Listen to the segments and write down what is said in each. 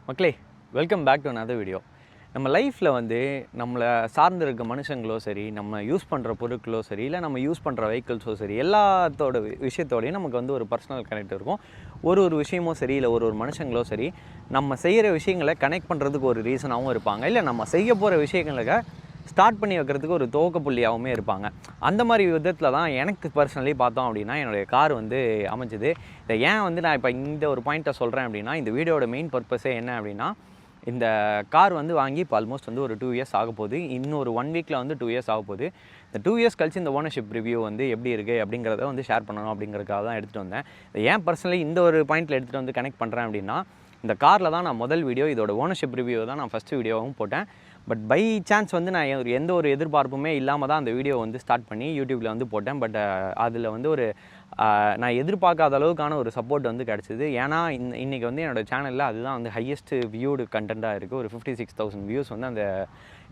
மக்களே, welcome back to another video. நம்ம லைஃப்பில் வந்து நம்மளை சார்ந்து இருக்க மனுஷங்களோ சரி, நம்ம யூஸ் பண்ணுற பொருட்களோ சரி, இல்லை நம்ம யூஸ் பண்ணுற வெஹிக்கிள்ஸோ சரி, எல்லாத்தோட விஷயத்தோடையும் நமக்கு வந்து ஒரு பர்சனல் கனெக்ட் இருக்கும். ஒரு விஷயமோ சரி, இல்லை ஒரு மனுஷங்களோ சரி, நம்ம செய்கிற விஷயங்களை கனெக்ட் பண்ணுறதுக்கு ஒரு ரீசனாகவும் இருப்பாங்க. இல்லை நம்ம செய்ய போகிற விஷயங்களுக்கு ஸ்டார்ட் பண்ணி வைக்கிறதுக்கு ஒரு துவக்க புள்ளியாகவுமே இருப்பாங்க. அந்த மாதிரி விதத்தில் தான் எனக்கு பர்சனலி பார்த்தோம் அப்படின்னா என்னுடைய கார் வந்து அமைஞ்சுது. இதை ஏன் வந்து நான் இப்போ இந்த ஒரு பாயிண்ட்டை சொல்கிறேன் அப்படின்னா, இந்த வீடியோட மெயின் பர்பஸே என்ன அப்படின்னா, இந்த கார் வந்து வாங்கி இப்போ ஆல்மோஸ்ட் வந்து ஒரு 2 இயர்ஸ் ஆக போகுது. இன்னும் ஒரு 1 வீக்கில் வந்து 2 இயர்ஸ் ஆக போகுது. இந்த 2 இயர்ஸ் கழிச்சு இந்த ஓனர்ஷிப் ரிவ்யூ வந்து எப்படி இருக்குது அப்படிங்கிறத வந்து ஷேர் பண்ணணும் அப்படிங்கிறதுக்காக தான் எடுத்துகிட்டு வந்தேன். இதை ஏன் பர்சனலி இந்த ஒரு பாயிண்ட்டில் எடுத்துகிட்டு வந்து கனெக்ட் பண்ணுறேன் அப்படின்னா, இந்த காரில் தான் நான் முதல் வீடியோ, இதோட ஓனர்ஷிப் ரிவ்யூ தான் நான் ஃபஸ்ட்டு வீடியோவும் போட்டேன். பட் பை சான்ஸ் வந்து நான் எந்த ஒரு எதிர்பார்ப்புமே இல்லாமல் தான் அந்த வீடியோ வந்து ஸ்டார்ட் பண்ணி யூடியூப்பில் வந்து போட்டேன். பட் அதில் வந்து ஒரு நான் எதிர்பார்க்காத அளவுக்கான ஒரு சப்போர்ட் வந்து கிடச்சிது. ஏன்னா இன்றைக்கி வந்து என்னோடய சேனலில் அதுதான் வந்து ஹையஸ்ட் வியூடு கண்டென்ட்டாக இருக்குது. ஒரு 56,000 வியூஸ் வந்து அந்த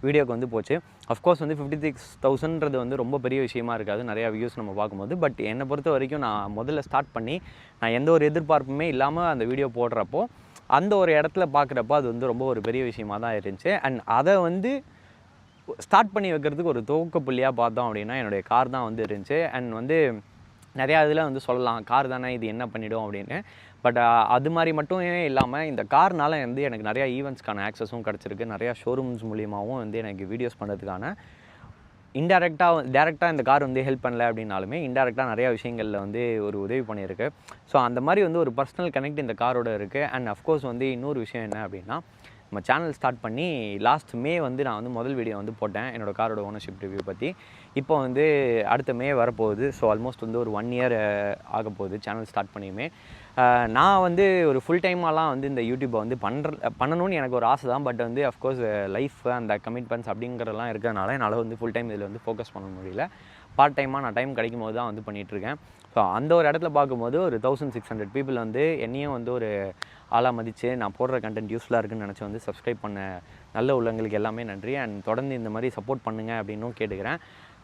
வீடியோக்கு வந்து போச்சு. அஃப்கோர்ஸ் வந்து 56,000ன்றது வந்து ரொம்ப பெரிய விஷயமா இருக்காது நிறையா வியூஸ் நம்ம பார்க்கும்போது. பட் என்னை பொறுத்த வரைக்கும் நான் முதல்ல ஸ்டார்ட் பண்ணி நான் எந்த ஒரு எதிர்பார்ப்புமே இல்லாமல் அந்த வீடியோ போடுறப்போ, அந்த ஒரு இடத்துல பார்க்குறப்போ அது வந்து ரொம்ப ஒரு பெரிய விஷயமாக தான் இருந்துச்சு. அண்ட் அதை வந்து ஸ்டார்ட் பண்ணி வைக்கிறதுக்கு ஒரு துவக்க புள்ளியாக பார்த்தோம் அப்படின்னா என்னுடைய கார் தான் வந்து இருந்துச்சு. அண்ட் வந்து நிறையா இதில் வந்து சொல்லலாம், கார் தானே இது என்ன பண்ணிவிடும் அப்படின்னு. பட் அது மாதிரி மட்டுமே இல்லாமல் இந்த கார்னால் வந்து எனக்கு நிறையா ஈவெண்ட்ஸ்க்கான ஆக்சஸும் கிடச்சிருக்கு. நிறையா ஷோரூம்ஸ் மூலியமாகவும் வந்து எனக்கு வீடியோஸ் பண்ணுறதுக்கான டேரெக்டாக இந்த கார் வந்து ஹெல்ப் பண்ணல அப்படின்னாலுமே இன்டெரக்டாக நிறையா விஷயங்களில் வந்து ஒரு உதவி பண்ணியிருக்கு. ஸோ அந்த மாதிரி வந்து ஒரு பர்சனல் கனெக்ட் இந்த காரோட இருக்குது. அண்ட் அஃப்கோர்ஸ் வந்து இன்னொரு விஷயம் என்ன அப்படின்னா, நம்ம சேனல் ஸ்டார்ட் பண்ணி லாஸ்ட் மே வந்து நான் வந்து முதல் வீடியோ வந்து போட்டேன் என்னோடய காரோட ஓனர்ஷிப் ரிவ்யூ பற்றி. இப்போ வந்து அடுத்த மே வரப்போகுது. ஸோ ஆல்மோஸ்ட் வந்து ஒரு 1 இயர் ஆக போகுது சேனல் ஸ்டார்ட் பண்ணியுமே. நான் வந்து ஒரு ஃபுல் டைமாலாம் வந்து இந்த யூடியூப்பை வந்து பண்ணணும்னு எனக்கு ஒரு ஆசை தான். பட் வந்து அஃப்கோர்ஸ் லைஃப் அந்த கமிட்மெண்ட்ஸ் அப்படிங்கிறதெல்லாம் இருக்கிறதுனால என்னால் வந்து ஃபுல் டைம் இதில் வந்து ஃபோக்கஸ் பண்ண முடியல. பார்ட் டைமாக நான் டைம் கிடைக்கும் போது தான் வந்து பண்ணிகிட்ருக்கேன். ஸோ அந்த ஒரு இடத்துல பார்க்கும்போது ஒரு 1600 பீப்புள் வந்து என்னையும் வந்து ஒரு ஆளாக மதித்து நான் போடுற கண்டென்ட் யூஸ்ஃபுல்லாக இருக்குன்னு நினச்சி வந்து சப்ஸ்கிரைப் பண்ண நல்ல உள்ளங்களுக்கு எல்லாமே நன்றி. அண்ட் தொடர்ந்து இந்த மாதிரி சப்போர்ட் பண்ணுங்கள் அப்படின்னும் கேட்டுக்கிறேன்.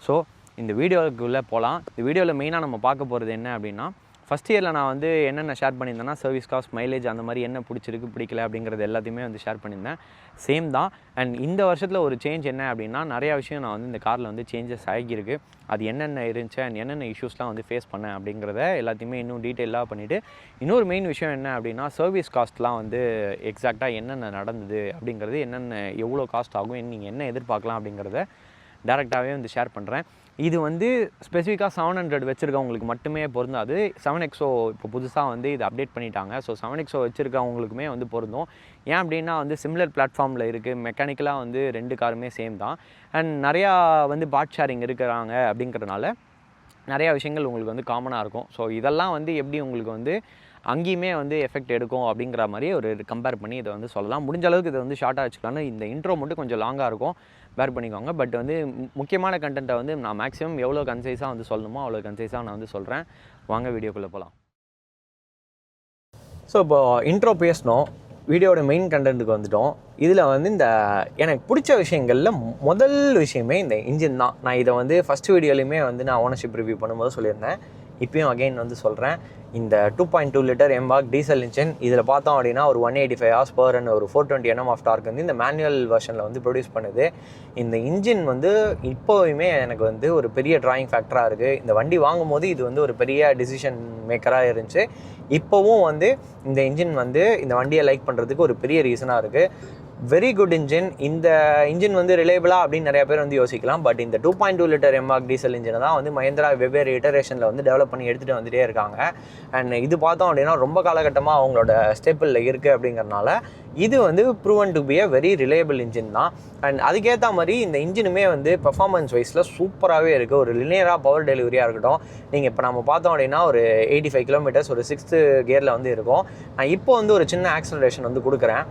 ஸோ இந்த வீடியோக்குள்ளே போகலாம். இந்த வீடியோவில் மெயினாக நம்ம பார்க்க போகிறது என்ன அப்படின்னா, ஃபஸ்ட் இயரில் நான் வந்து என்னென்ன ஷேர் பண்ணியிருந்தேன்னா, சர்வீஸ் காஸ்ட், மைலேஜ், அந்த மாதிரி என்ன பிடிச்சிருக்கு பிடிக்கல அப்படிங்கிறது எல்லாத்தையுமே வந்து ஷேர் பண்ணியிருந்தேன். சேம் தான். அண்ட் இந்த வருஷத்தில் ஒரு சேஞ்ச் என்ன அப்படின்னா, நிறையா விஷயம் நான் வந்து இந்த காரில் வந்து சேஞ்சஸ் ஆகியிருக்கு. அது என்னென்ன இருந்துச்சு அண்ட் என்னென்ன இஷ்யூஸ்லாம் வந்து ஃபேஸ் பண்ணேன் அப்படிங்கிறத எல்லாத்தையுமே இன்னும் டீட்டெயிலாக பண்ணிவிட்டு, இன்னொரு மெயின் விஷயம் என்ன அப்படின்னா, சர்வீஸ் காஸ்ட்லாம் வந்து எக்ஸாக்டாக என்னென்ன நடந்தது அப்படிங்கிறது, என்னென்ன எவ்வளோ காஸ்ட் ஆகும், நீங்கள் என்ன எதிர்பார்க்கலாம் அப்படிங்கிறத டேரெக்டாகவே வந்து ஷேர் பண்ணுறேன். இது வந்து ஸ்பெசிஃபிக்காக 700 வச்சுருக்கவங்களுக்கு மட்டுமே பொருந்தாது. 7XO இப்போ புதுசாக வந்து இது அப்டேட் பண்ணிட்டாங்க. ஸோ 7XO வச்சுருக்கவங்களுக்குமே வந்து பொருந்தும். ஏன் அப்படின்னா வந்து சிமிலர் பிளாட்ஃபார்மில் இருக்குது. மெக்கானிக்கலாக வந்து 2 காருமே சேம் தான். அண்ட் நிறையா வந்து பார்ட் ஷேரிங் இருக்கிறாங்க அப்படிங்கிறதுனால நிறையா விஷயங்கள் உங்களுக்கு வந்து காமனாக இருக்கும். ஸோ இதெல்லாம் வந்து எப்படி உங்களுக்கு வந்து அங்கேயுமே வந்து எஃபெக்ட் எடுக்கும் அப்படிங்கிற மாதிரி ஒரு கம்பேர் பண்ணி இதை வந்து சொல்லலாம். முடிஞ்ச அளவுக்கு இதை வந்து ஷார்ட்டாக வச்சுக்கலான்னு இந்த இன்ட்ரோ மட்டும் கொஞ்சம் லாங்காக இருக்கும், பேர் பண்ணிக்கோங்க. பட் வந்து முக்கியமான கண்டென்ட்டை வந்து நான் மேக்ஸிமம் எவ்வளோ கன்சைஸாக வந்து சொல்லணுமோ அவ்வளோ கன்சைஸாக நான் வந்து சொல்கிறேன். வாங்க வீடியோக்குள்ளே போகலாம். ஸோ இப்போ இன்ட்ரோ பேசணும், வீடியோட மெயின் கண்டென்ட்டுக்கு வந்துட்டோம். இதில் வந்து இந்த எனக்கு பிடிச்ச விஷயங்களில் முதல் விஷயமே இந்த இன்ஜின் தான். நான் இதை வந்து ஃபஸ்ட் வீடியோலையுமே வந்து நான் ஓனர்ஷிப் ரிவ்யூ பண்ணும்போது சொல்லியிருந்தேன். இப்பயும் அகைன் வந்து சொல்கிறேன். இந்த 2.2 லிட்டர் எம்பாக் டீசல் இன்ஜின் இதில் பார்த்தோம் அப்படின்னா ஒரு 185 ஹார்ஸ் அண்ட் ஒரு 420 Nm ஆஃப் டார்க் வந்து இந்த மேனுவல் வெர்ஷனில் வந்து ப்ரொடியூஸ் பண்ணுது. இந்த இன்ஜின் வந்து இப்போவுமே எனக்கு வந்து ஒரு பெரிய ட்ராயிங் ஃபேக்டராக இருக்குது. இந்த வண்டி வாங்கும் போது இது வந்து ஒரு பெரிய டிசிஷன் மேக்கராக இருந்துச்சு. இப்போவும் வந்து இந்த இன்ஜின் வந்து இந்த வண்டியை லைக் பண்ணுறதுக்கு ஒரு பெரிய ரீசனாக இருக்குது. Very good engine. இந்த இன்ஜின் வந்து ரிலேபிளாக அப்படின்னு நிறைய பேர் வந்து யோசிக்கலாம். பட் இந்த 2.2 லிட்டர் எம்பாக் டீசல் இன்ஜினை தான் வந்து மஹிந்திரா வெவ்வேறு இட்டரேஷனில் வந்து டெவலப் பண்ணி எடுத்துகிட்டு வந்துகிட்டே இருக்காங்க. அண்ட் இது பார்த்தோம் அப்படின்னா ரொம்ப காலகட்டமாக அவங்களோட ஸ்டேப்பிளில் இருக்குது அப்படிங்கிறனால இது வந்து proven to be a very reliable engine தான். அண்ட் அதுக்கேற்ற மாதிரி இந்த இன்ஜினுமே வந்து பெர்ஃபார்மன்ஸ் வைஸில் சூப்பராகவே இருக்குது. ஒரு லினியராக பவர் டெலிவரியாக இருக்கட்டும். நீங்கள் இப்போ நம்ம பார்த்தோம் அப்படின்னா ஒரு 85 கிலோமீட்டர்ஸ் ஒரு 6th கியரில் வந்து இருக்கும். நான் இப்போ வந்து ஒரு சின்ன ஆக்சலரேஷன் வந்து கொடுக்குறேன்.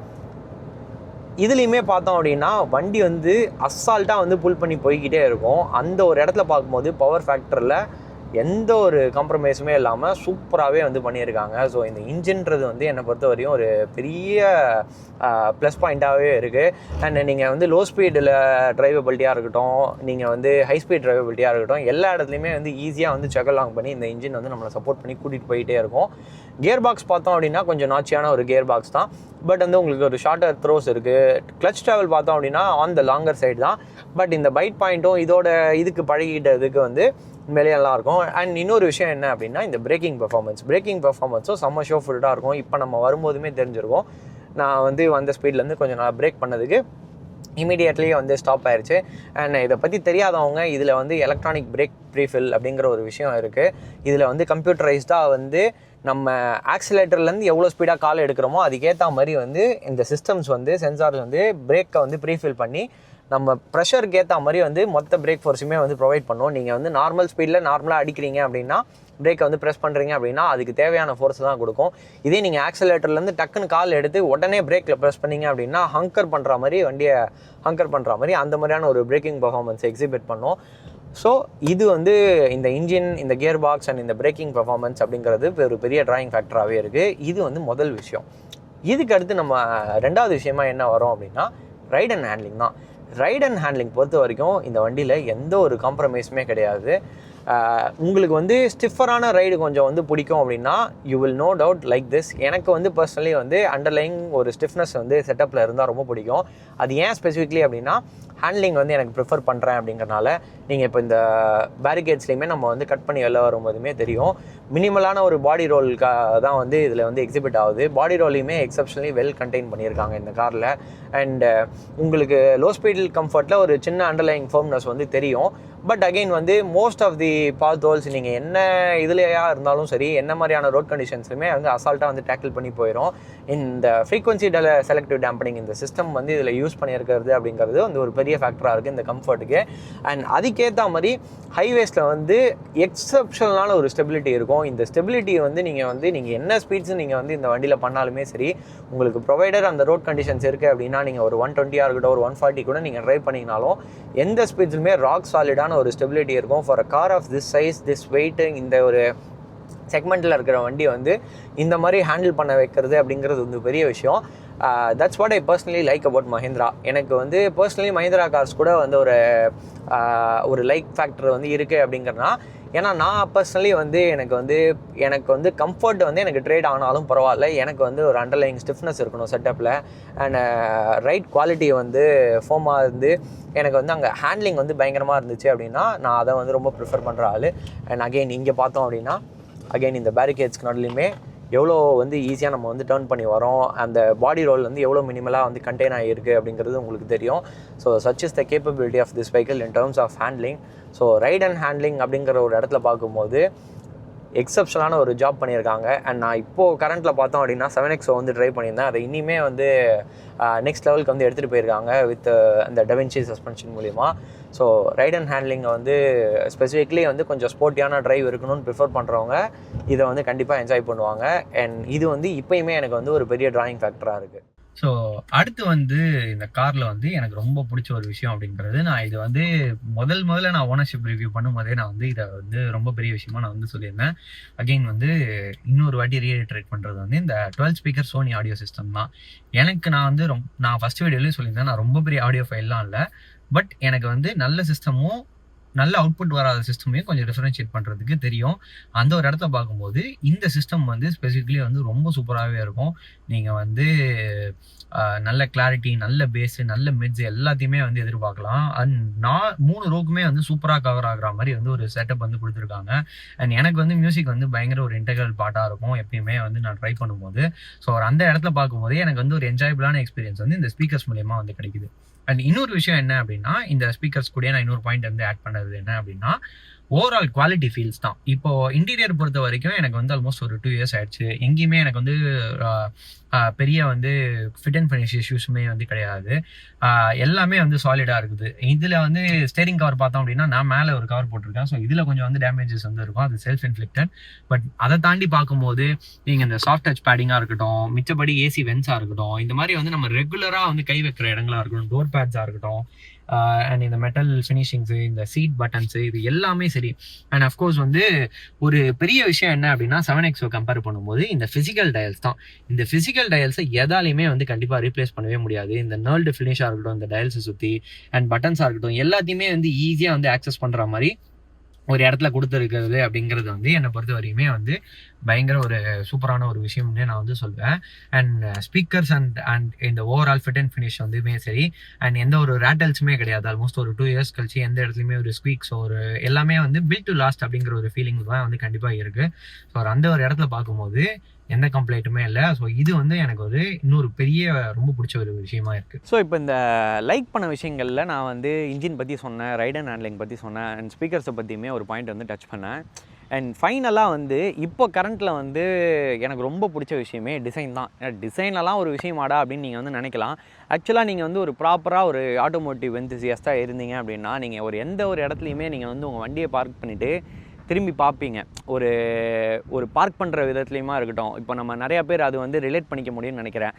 இதுலேயுமே பார்த்தோம் அப்படின்னா வண்டி வந்து அசால்ட்டாக வந்து புல் பண்ணி போய்கிட்டே இருக்கும். அந்த ஒரு இடத்துல பார்க்கும்போது பவர் ஃபேக்டரில் எந்த ஒரு காம்ப்ரமைஸுமே இல்லாமல் சூப்பராகவே வந்து பண்ணியிருக்காங்க. ஸோ இந்த இன்ஜின்றது வந்து என்னை பொறுத்த வரையும் ஒரு பெரிய ப்ளஸ் பாயிண்ட்டாகவே இருக்குது. அண்ட் நீங்கள் வந்து லோ ஸ்பீடில் ட்ரைவபிலிட்டியாக இருக்கட்டும், நீங்கள் வந்து ஹை ஸ்பீட் ட்ரைவபிலிட்டியாக இருக்கட்டும், எல்லா இடத்துலையுமே வந்து ஈஸியாக வந்து செக் லாங் பண்ணி இந்த இன்ஜின் வந்து நம்மளை சப்போர்ட் பண்ணி கூட்டிகிட்டு போயிட்டே இருக்கும். கியர் பாக்ஸ் பார்த்தோம் அப்படின்னா கொஞ்சம் நாச்சியான ஒரு கியர் பாக்ஸ் தான், பட் வந்து உங்களுக்கு ஒரு ஷார்ட்டர் த்ரோஸ் இருக்குது. கிளச் ட்ராவல் பார்த்தோம் அப்படின்னா ஆன் த லாங்கர் சைடு தான், பட் இந்த பைட் பாயிண்ட்டும் இதோட இதுக்கு பழகிட்டதுக்கு வந்து உண்மையிலேயே நல்லாயிருக்கும். அண்ட் இன்னொரு விஷயம் என்ன அப்படின்னா இந்த பிரேக்கிங் பெர்ஃபார்மன்ஸும் செம்ம ஷோ ஃபுல்டாக இருக்கும். இப்போ நம்ம வரும்போதுமே தெரிஞ்சிருக்கும். நான் வந்து வந்த ஸ்பீட்லேருந்து கொஞ்சம் நல்லா பிரேக் பண்ணதுக்கு இமீடியட்லி வந்து ஸ்டாப் ஆயிடுச்சு. அண்ட் இதை பற்றி தெரியாதவங்க இதில் வந்து எலக்ட்ரானிக் பிரேக் ப்ரீஃபில் அப்படிங்கிற ஒரு விஷயம் இருக்குது. இதில் வந்து கம்ப்யூட்டரைஸ்டாக வந்து நம்ம ஆக்சிலேட்டர்லேருந்து எவ்வளோ ஸ்பீடாக கால் எடுக்கிறோமோ அதுக்கேற்ற மாதிரி வந்து இந்த சிஸ்டம்ஸ் வந்து சென்சார்ஸ் வந்து பிரேக்கை வந்து ப்ரீஃபில் பண்ணி நம்ம ப்ரெஷருக்கு ஏற்ற மாதிரி வந்து மொத்த பிரேக் ஃபோர்ஸுமே வந்து ப்ரொவைட் பண்ணுவோம். நீங்கள் வந்து நார்மல் ஸ்பீடில் நார்மலாக அடிக்கிறீங்க அப்படின்னா பிரேக்கை வந்து ப்ரெஸ் பண்ணுறீங்க அப்படின்னா அதுக்கு தேவையான ஃபோர்ஸ் தான் கொடுக்கும். இதே நீங்கள் ஆக்சிலேட்டர்லேருந்து டக்குன்னு கால் எடுத்து உடனே பிரேக்கில் ப்ரெஸ் பண்ணிங்க அப்படின்னா வண்டியை ஹங்கர் பண்ணுற மாதிரி அந்த மாதிரியான ஒரு பிரேக்கிங் பர்ஃபார்மன்ஸ் எக்ஸிபிட் பண்ணும். ஸோ இது வந்து இந்த இன்ஜின், இந்த கியர் பாக்ஸ் அண்ட் இந்த பிரேக்கிங் பர்ஃபார்மன்ஸ் அப்படிங்கிறது ஒரு பெரிய டிராயிங் ஃபேக்டராகவே இருக்குது. இது வந்து முதல் விஷயம். இதுக்கு அடுத்து நம்ம ரெண்டாவது விஷயமா என்ன வரும் அப்படின்னா ரைட் அண்ட் ஹேண்ட்லிங் தான். ரைட் அண்ட் ஹேண்ட்லிங் பொறுத்த வரைக்கும் இந்த வண்டியில் எந்த ஒரு காம்ப்ரமைஸுமே கிடையாது. உங்களுக்கு வந்து ஸ்டிஃபரான ரைடு கொஞ்சம் வந்து பிடிக்கும் அப்படின்னா you will know doubt like this. எனக்கு வந்து பர்சனலி வந்து அண்டர்லைங் ஒரு ஸ்டிஃப்னஸ் வந்து செட்டப்பில் இருந்தால் ரொம்ப பிடிக்கும். அது ஏன் ஸ்பெசிஃபிக்லி அப்படின்னா ஹேண்ட்லிங் வந்து எனக்கு ப்ரிஃபர் பண்ணுறேன் அப்படிங்கிறனால. நீங்கள் இப்போ இந்த பேரிகேட்ஸ்லேயுமே நம்ம வந்து கட் பண்ணி வெளில வரும்போதுமே தெரியும், மினிமலான ஒரு பாடி ரோலுக்காக தான் வந்து இதில் வந்து எக்ஸிபிட் ஆகுது. பாடி ரோலையுமே எக்ஸப்ஷனலி வெல் கண்டெயின் பண்ணியிருக்காங்க இந்த காரில். அண்ட் உங்களுக்கு லோ ஸ்பீட் கம்ஃபர்ட்டில் ஒரு சின்ன அண்டர்லைங் ஃபர்ம்னஸ் வந்து தெரியும். பட் அகெயின் வந்து most of the potholes நீங்கள் என்ன இதுலையா இருந்தாலும் சரி, என்ன மாதிரியான ரோட் கண்டிஷன்ஸ்லையுமே வந்து அசால்ட்டாக வந்து டேக்கிள் பண்ணி போயிடும். இந்த ஃப்ரீக்வன்சி செலக்டிவ் டேம்பனிங் இந்த சிஸ்டம் வந்து இதில் யூஸ் பண்ணியிருக்கிறது அப்படிங்கிறது வந்து ஒரு பெரிய ஃபேக்டராக இருக்குது இந்த கம்ஃபர்ட்டுக்கு. அண்ட் அதுக்கேற்ற மாதிரி ஹைவேஸில் வந்து எக்ஸப்ஷனலான ஒரு ஸ்டெபிலிட்டி இருக்கும். இந்த ஸ்டெபிலிட்டி வந்து நீங்கள் என்ன ஸ்பீட்ஸ் நீங்கள் வந்து இந்த வண்டியில் பண்ணாலுமே சரி, உங்களுக்கு ப்ரொவைடர் அந்த ரோட் கண்டிஷன்ஸ் இருக்குது அப்படின்னா நீங்கள் ஒரு 120 இருக்கட்டும், ஒரு 140 கூட நீங்கள் ட்ரைவ் பண்ணிங்கனாலும் எந்த ஸ்பீட்ஸுமே ராக் சாலிடான ஒரு ஸ்டெபிலிட்டி இருக்கும். For a car of this size, this weight, இந்த ஒரு செக்மெண்ட்டில் இருக்கிற வண்டி வந்து இந்த மாதிரி ஹேண்டில் பண்ண வைக்கிறது அப்படிங்கிறது வந்து பெரிய விஷயம். That's what I personally like about Mahindra. எனக்கு வந்து பர்சனலி மஹிந்திரா கார்ஸ் கூட வந்து ஒரு லைக் ஃபேக்டர் வந்து இருக்குது அப்படிங்கிறனா. ஏன்னா நான் பர்சனலி வந்து எனக்கு வந்து கம்ஃபர்ட் வந்து எனக்கு ட்ரேட் ஆனாலும் பரவாயில்ல, எனக்கு வந்து ஒரு அண்டர்லைங் ஸ்டிஃப்னஸ் இருக்கணும் செட்டப்பில். அண்ட் ரைட் குவாலிட்டி வந்து ஃபோமாக இருந்து எனக்கு வந்து அங்கே ஹேண்ட்லிங் வந்து பயங்கரமாக இருந்துச்சு அப்படின்னா நான் அதை வந்து ரொம்ப ப்ரிஃபர் பண்ணுற ஆள். அண்ட் அகெயின் இங்கே பார்த்தோம் அப்படின்னா இந்த பேரிகேட்ஸ்க்கு நடுலையுமே எவ்வளோ வந்து ஈஸியாக நம்ம வந்து டர்ன் பண்ணி வரோம், அந்த பாடி ரோல் வந்து எவ்வளோ மினிமலாக வந்து கண்டெயின் ஆகிருக்கு அப்படிங்கிறது உங்களுக்கு தெரியும். So such is the capability of this vehicle in terms of handling. So ride and handling அப்படிங்கிற ஒரு இடத்துல பார்க்கும்போது எக்ஸப்ஷனான ஒரு ஜாப் பண்ணியிருக்காங்க. அண்ட் நான் இப்போது கரண்ட்டில் பார்த்தோம் அப்படின்னா 7X வந்து ட்ரை பண்ணியிருந்தேன். அதை இனிமேல் வந்து நெக்ஸ்ட் லெவலுக்கு வந்து எடுத்துகிட்டு போயிருக்காங்க வித் அந்த டவின்சி சஸ்பென்ஷன் மூலிமா. ஸோ ரைட் அண்ட் ஹேண்ட்லிங்கை வந்து ஸ்பெசிஃபிக்லி வந்து கொஞ்சம் ஸ்போர்ட்டியான ட்ரைவ் இருக்கணும்னு ப்ரிஃபர் பண்ணுறவங்க இதை வந்து கண்டிப்பாக என்ஜாய் பண்ணுவாங்க. அண்ட் இது வந்து இப்போயுமே எனக்கு வந்து ஒரு பெரிய டிராயிங் ஃபேக்டராக இருக்குது. ஸோ அடுத்து வந்து இந்த காரில் வந்து எனக்கு ரொம்ப பிடிச்ச ஒரு விஷயம் அப்படிங்கிறது, நான் இது வந்து முதல்ல நான் ஓனர்ஷிப் ரிவ்யூ பண்ணும்போதே நான் வந்து இதை வந்து ரொம்ப பெரிய விஷயமா நான் வந்து சொல்லியிருந்தேன். அகெயின் வந்து இன்னொரு வாட்டி ரீஇட்டரேட் பண்ணுறது வந்து இந்த 12 ஸ்பீக்கர் சோனி ஆடியோ சிஸ்டம் தான். எனக்கு நான் ஃபர்ஸ்ட் வீடியோலையும் சொல்லியிருந்தேன், நான் ரொம்ப பெரிய ஆடியோ ஃபைல்லாம் இல்லை, பட் எனக்கு வந்து நல்ல சிஸ்டமும் நல்ல அவுட்புட் வராத சிஸ்டமையும் கொஞ்சம் டிஃபரன்ஷியேட் பண்ணுறதுக்கு தெரியும். அந்த ஒரு இடத்த பார்க்கும்போது இந்த சிஸ்டம் வந்து ஸ்பெசிஃபிக்லி வந்து ரொம்ப சூப்பராகவே இருக்கும். நீங்கள் வந்து நல்ல கிளாரிட்டி, நல்ல பேஸு, நல்ல மிட்ஸ் எல்லாத்தையுமே வந்து எதிர்பார்க்கலாம். அண்ட் 3 ரோக்குமே வந்து சூப்பராக கவர் ஆகுற மாதிரி வந்து ஒரு செட்டப் வந்து கொடுத்துருக்காங்க. அண்ட் எனக்கு வந்து மியூசிக் வந்து பயங்கர ஒரு இன்டெக்ரல் பார்ட்டாக இருக்கும் எப்பயுமே வந்து நான் ட்ரை பண்ணும்போது. ஸோ அந்த இடத்துல பார்க்கும்போது எனக்கு வந்து ஒரு என்ஜாயபிளான எக்ஸ்பீரியன்ஸ் வந்து இந்த ஸ்பீக்கர்ஸ் மூலியமாக வந்து கிடைக்குது. அண்ட் இன்னொரு விஷயம் என்ன அப்படின்னா, இந்த ஸ்பீக்கர்ஸ் கூட நான் இன்னொரு பாயிண்ட் வந்து ஆட் பண்ணது என்ன அப்படின்னா, ஓவரால் குவாலிட்டி ஃபீல்ஸ் தான். இப்போ இன்டீரியர் பொறுத்த வரைக்கும் எனக்கு வந்து ஆல்மோஸ்ட் ஒரு 2 இயர்ஸ் ஆயிடுச்சு. எங்கேயுமே எனக்கு வந்து பெரிய வந்து ஃபிட் அண்ட் ஃபினிஷ் இஷ்யூஸுமே வந்து கிடையாது. எல்லாமே வந்து சாலிடாக இருக்குது. இதில் வந்து ஸ்டேரிங் கவர் பார்த்தோம் அப்படின்னா நான் மேலே ஒரு கவர் போட்டிருக்கேன். ஸோ இதில் கொஞ்சம் வந்து டேமேஜஸ் வந்து இருக்கும், அது செல்ஃப் இன்ஃப்ளிக்டட். பட் அதை தாண்டி பார்க்கும்போது நீங்கள் இந்த சாஃப்ட் டச் பேடிங்காக இருக்கட்டும், மிச்சபடி ஏசி வென்ஸாக இருக்கட்டும், இந்த மாதிரி வந்து நம்ம ரெகுலராக வந்து கை வைக்கிற இடங்களா இருக்கட்டும், டோர் பேட்ஸாக இருக்கட்டும், அண்ட் இந்த மெட்டல் ஃபினிஷிங்ஸு, இந்த சீட் பட்டன்ஸு, இது எல்லாமே சரி. அண்ட் அஃப்கோர்ஸ் வந்து ஒரு பெரிய விஷயம் என்ன அப்படின்னா 7X கம்பேர் பண்ணும்போது இந்த ஃபிசிக்கல் டயல்ஸ் தான். இந்த ஃபிசிக்கல் டயல்ஸை எதாலையுமே வந்து கண்டிப்பாக ரீப்ளேஸ் பண்ணவே முடியாது. இந்த நர்ல்டு ஃபினிஷாக இருக்கட்டும், இந்த டயல்ஸை சுற்றி அண்ட் பட்டன்ஸாக இருக்கட்டும், எல்லாத்தையுமே வந்து ஈஸியாக வந்து ஆக்சஸ் பண்ணுற மாதிரி ஒரு இடத்துல கொடுத்துருக்கிறது அப்படிங்கிறது வந்து என்னை பொறுத்த வரையுமே வந்து பயங்கர ஒரு சூப்பரான ஒரு விஷயம்னு நான் வந்து சொல்வேன். அண்ட் ஸ்பீக்கர்ஸ் அண்ட் இந்த ஓவரால் ஃபிட் அண்ட் ஃபினிஷ் வந்துமே சரி, அண்ட் எந்த ஒரு ரேட்டல்ஸுமே கிடையாது. ஆல்மோஸ்ட் ஒரு 2 இயர்ஸ் கழிச்சு எந்த இடத்துலையுமே ஒரு ஸ்குவீக்ஸ் ஒரு எல்லாமே வந்து பில்ட் டு லாஸ்ட் அப்படிங்கிற ஒரு ஃபீலிங் தான் வந்து கண்டிப்பாக இருக்குது. ஸோ அந்த ஒரு இடத்துல பார்க்கும்போது எந்த கம்ப்ளைண்ட்டுமே இல்லை. ஸோ இது வந்து எனக்கு ஒரு இன்னொரு பெரிய ரொம்ப பிடிச்ச ஒரு விஷயமா இருக்குது. ஸோ இப்போ இந்த லைக் பண்ண விஷயங்களில் நான் வந்து இன்ஜின் பற்றி சொன்னேன், ரைட் அண்ட் ஹேண்ட்லிங் பற்றி சொன்னேன், அண்ட் ஸ்பீக்கர்ஸை பற்றியுமே ஒரு பாயிண்ட் வந்து டச் பண்ணேன். அண்ட் ஃபைனலாக வந்து இப்போ கரண்ட்டில் வந்து எனக்கு ரொம்ப பிடிச்ச விஷயமே டிசைன் தான். டிசைன்லலாம் ஒரு விஷயமாடா அப்படின்னு நீங்கள் வந்து நினைக்கலாம். ஆக்சுவலாக நீங்கள் வந்து ஒரு ப்ராப்பராக ஒரு ஆட்டோமோட்டிவ் என்தூசியாஸ்ட்டாக இருந்தீங்க அப்படின்னா, நீங்கள் ஒரு எந்த ஒரு இடத்துலையுமே நீங்கள் வந்து உங்கள் வண்டியை பார்க் பண்ணிவிட்டு திரும்பி பார்ப்பீங்க. ஒரு பார்க் பண்ணுற விதத்துலையுமா இருக்கட்டும், இப்போ நம்ம நிறையா பேர் அது வந்து ரிலேட் பண்ணிக்க முடியும்னு நினைக்கிறேன்.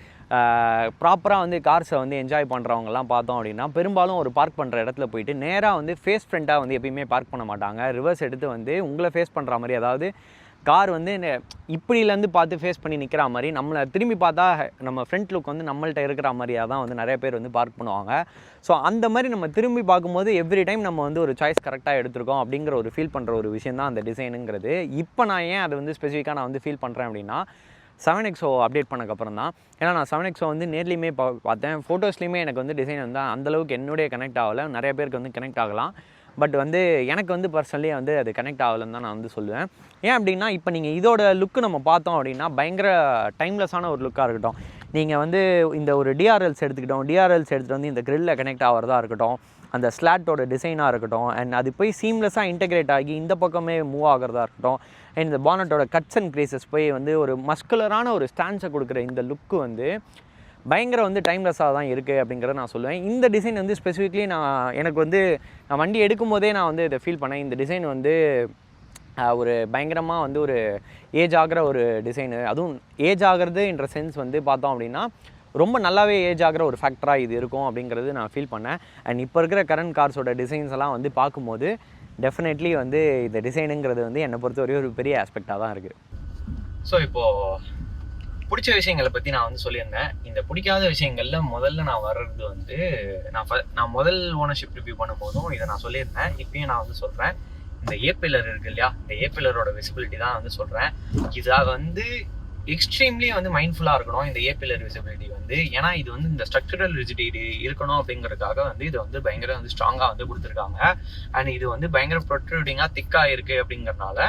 ப்ராப்பராக வந்து கார்ஸை வந்து என்ஜாய் பண்ணுறவங்கலாம் பார்த்தோம் அப்படின்னா, பெரும்பாலும் ஒரு பார்க் பண்ணுற இடத்துல போயிட்டு நேராக வந்து ஃபேஸ் ஃப்ரண்ட்டாக வந்து எப்பயுமே பார்க் பண்ண மாட்டாங்க. ரிவர்ஸ் எடுத்து வந்து உங்களை ஃபேஸ் பண்ணுற மாதிரி, அதாவது கார் வந்து இப்படிலேருந்து பார்த்து ஃபேஸ் பண்ணி நிற்கிற மாதிரி, நம்மளை திரும்பி பார்த்தா நம்ம ஃப்ரண்ட் லுக் வந்து நம்மள்ட்ட இருக்கிற மாதிரியாக தான் வந்து நிறைய பேர் வந்து பார்க் பண்ணுவாங்க. ஸோ அந்த மாதிரி நம்ம திரும்பி பார்க்கும்போது எவ்ரி டைம் நம்ம வந்து ஒரு சாய்ஸ் கரெக்டாக எடுத்திருக்கோம் அப்படிங்கிற ஒரு ஃபீல் பண்ணுற ஒரு விஷயம் தான் அந்த டிசைனுங்கிறது. இப்போ நான் ஏன் அதை வந்து ஸ்பெசிஃபிக்காக நான் வந்து ஃபீல் பண்ணுறேன் அப்படின்னா, 7XO அப்டேட் பண்ணக்கப்புறம் தான். ஏன்னா நான் 7XO வந்து நேர்லையுமே பார்த்தேன், ஃபோட்டோஸ்லையுமே எனக்கு வந்து டிசைன் வந்து அந்தளவுக்கு என்னுடைய கனெக்ட் ஆகலை. நிறைய பேருக்கு வந்து கனெக்ட் ஆகலாம். பட் வந்து எனக்கு வந்து பர்சனலி வந்து அது கனெக்ட் ஆகலைன்னு தான் நான் வந்து சொல்லுவேன். ஏன் அப்படின்னா, இப்போ நீங்கள் இதோட லுக்கு நம்ம பார்த்தோம் அப்படின்னா பயங்கர டைம்லெஸ்ஸான ஒரு லுக்காக இருக்கட்டும். நீங்கள் வந்து இந்த ஒரு டிஆர்எல்ஸ் எடுத்துகிட்டு வந்து இந்த கிரில்லில் கனெக்ட் ஆகிறதா இருக்கட்டும், அந்த ஸ்லாட்டோட டிசைனாக இருக்கட்டும், அண்ட் அது போய் சீம்லெஸ்ஸாக இன்டெகிரேட் ஆகி இந்த பக்கமே மூவ் ஆகிறதா இருக்கட்டும், அண்ட் இந்த பானட்டோட கட்ஸ் அண்ட் கிரேசஸ் போய் வந்து ஒரு மஸ்குலரான ஒரு ஸ்டான்ஸை கொடுக்குற இந்த லுக்கு வந்து பயங்கர வந்து டைம்லெஸ்ஸாக தான் இருக்குது அப்படிங்கிறத நான் சொல்லுவேன். இந்த டிசைன் வந்து ஸ்பெசிஃபிக்லி எனக்கு வந்து நான் வண்டி எடுக்கும்போதே நான் வந்து இதை ஃபீல் பண்ணேன். இந்த டிசைன் வந்து ஒரு பயங்கரமாக வந்து ஒரு ஏஜ் ஆகிற ஒரு டிசைனு. அதுவும் ஏஜ் ஆகிறது என்ற சென்ஸ் வந்து பார்த்தோம் அப்படின்னா ரொம்ப நல்லாவே ஏஜ் ஆகிற ஒரு ஃபேக்டராக இது இருக்கும் அப்படிங்கிறது நான் ஃபீல் பண்ணேன். அண்ட் இப்போ இருக்கிற கரண்ட் கார்ஸோட டிசைன்ஸ் எல்லாம் வந்து பார்க்கும்போது டெஃபினெட்லி வந்து இந்த டிசைனுங்கிறது வந்து என்னை பொறுத்தவரையும் ஒரு பெரிய ஆஸ்பெக்டாக தான் இருக்குது. ஸோ இப்போது பிடிச்ச விஷயங்களை பற்றி நான் வந்து சொல்லியிருந்தேன். இந்த பிடிக்காத விஷயங்களில் முதல்ல நான் வர்றது வந்து நான் முதல் ஓனர்ஷிப் ரிவ்யூ பண்ணும்போதும் இதை நான் சொல்லியிருந்தேன். இப்பயும் நான் வந்து சொல்கிறேன், இந்த ஏபிஎல்ஆர் இருக்கு இல்லையா, இந்த ஏபிஎல்ஆரோட விசிபிலிட்டி தான் வந்து சொல்கிறேன். இதாக வந்து எக்ஸ்ட்ரீம்லி வந்து மைண்ட்ஃபுல்லாக இருக்கணும் இந்த ஏபிஎல்ஆர் விசிபிலிட்டி வந்து. ஏன்னா இது வந்து இந்த ஸ்ட்ரக்சரல் ரிஜிடிட்டி இருக்கணும் அப்படிங்கிறதுக்காக வந்து இது வந்து பயங்கர வந்து ஸ்ட்ராங்காக வந்து கொடுத்துருக்காங்க. அண்ட் இது வந்து பயங்கர ப்ரொட்ரூடிங்காக திக்காக இருக்குது அப்படிங்கிறதுனால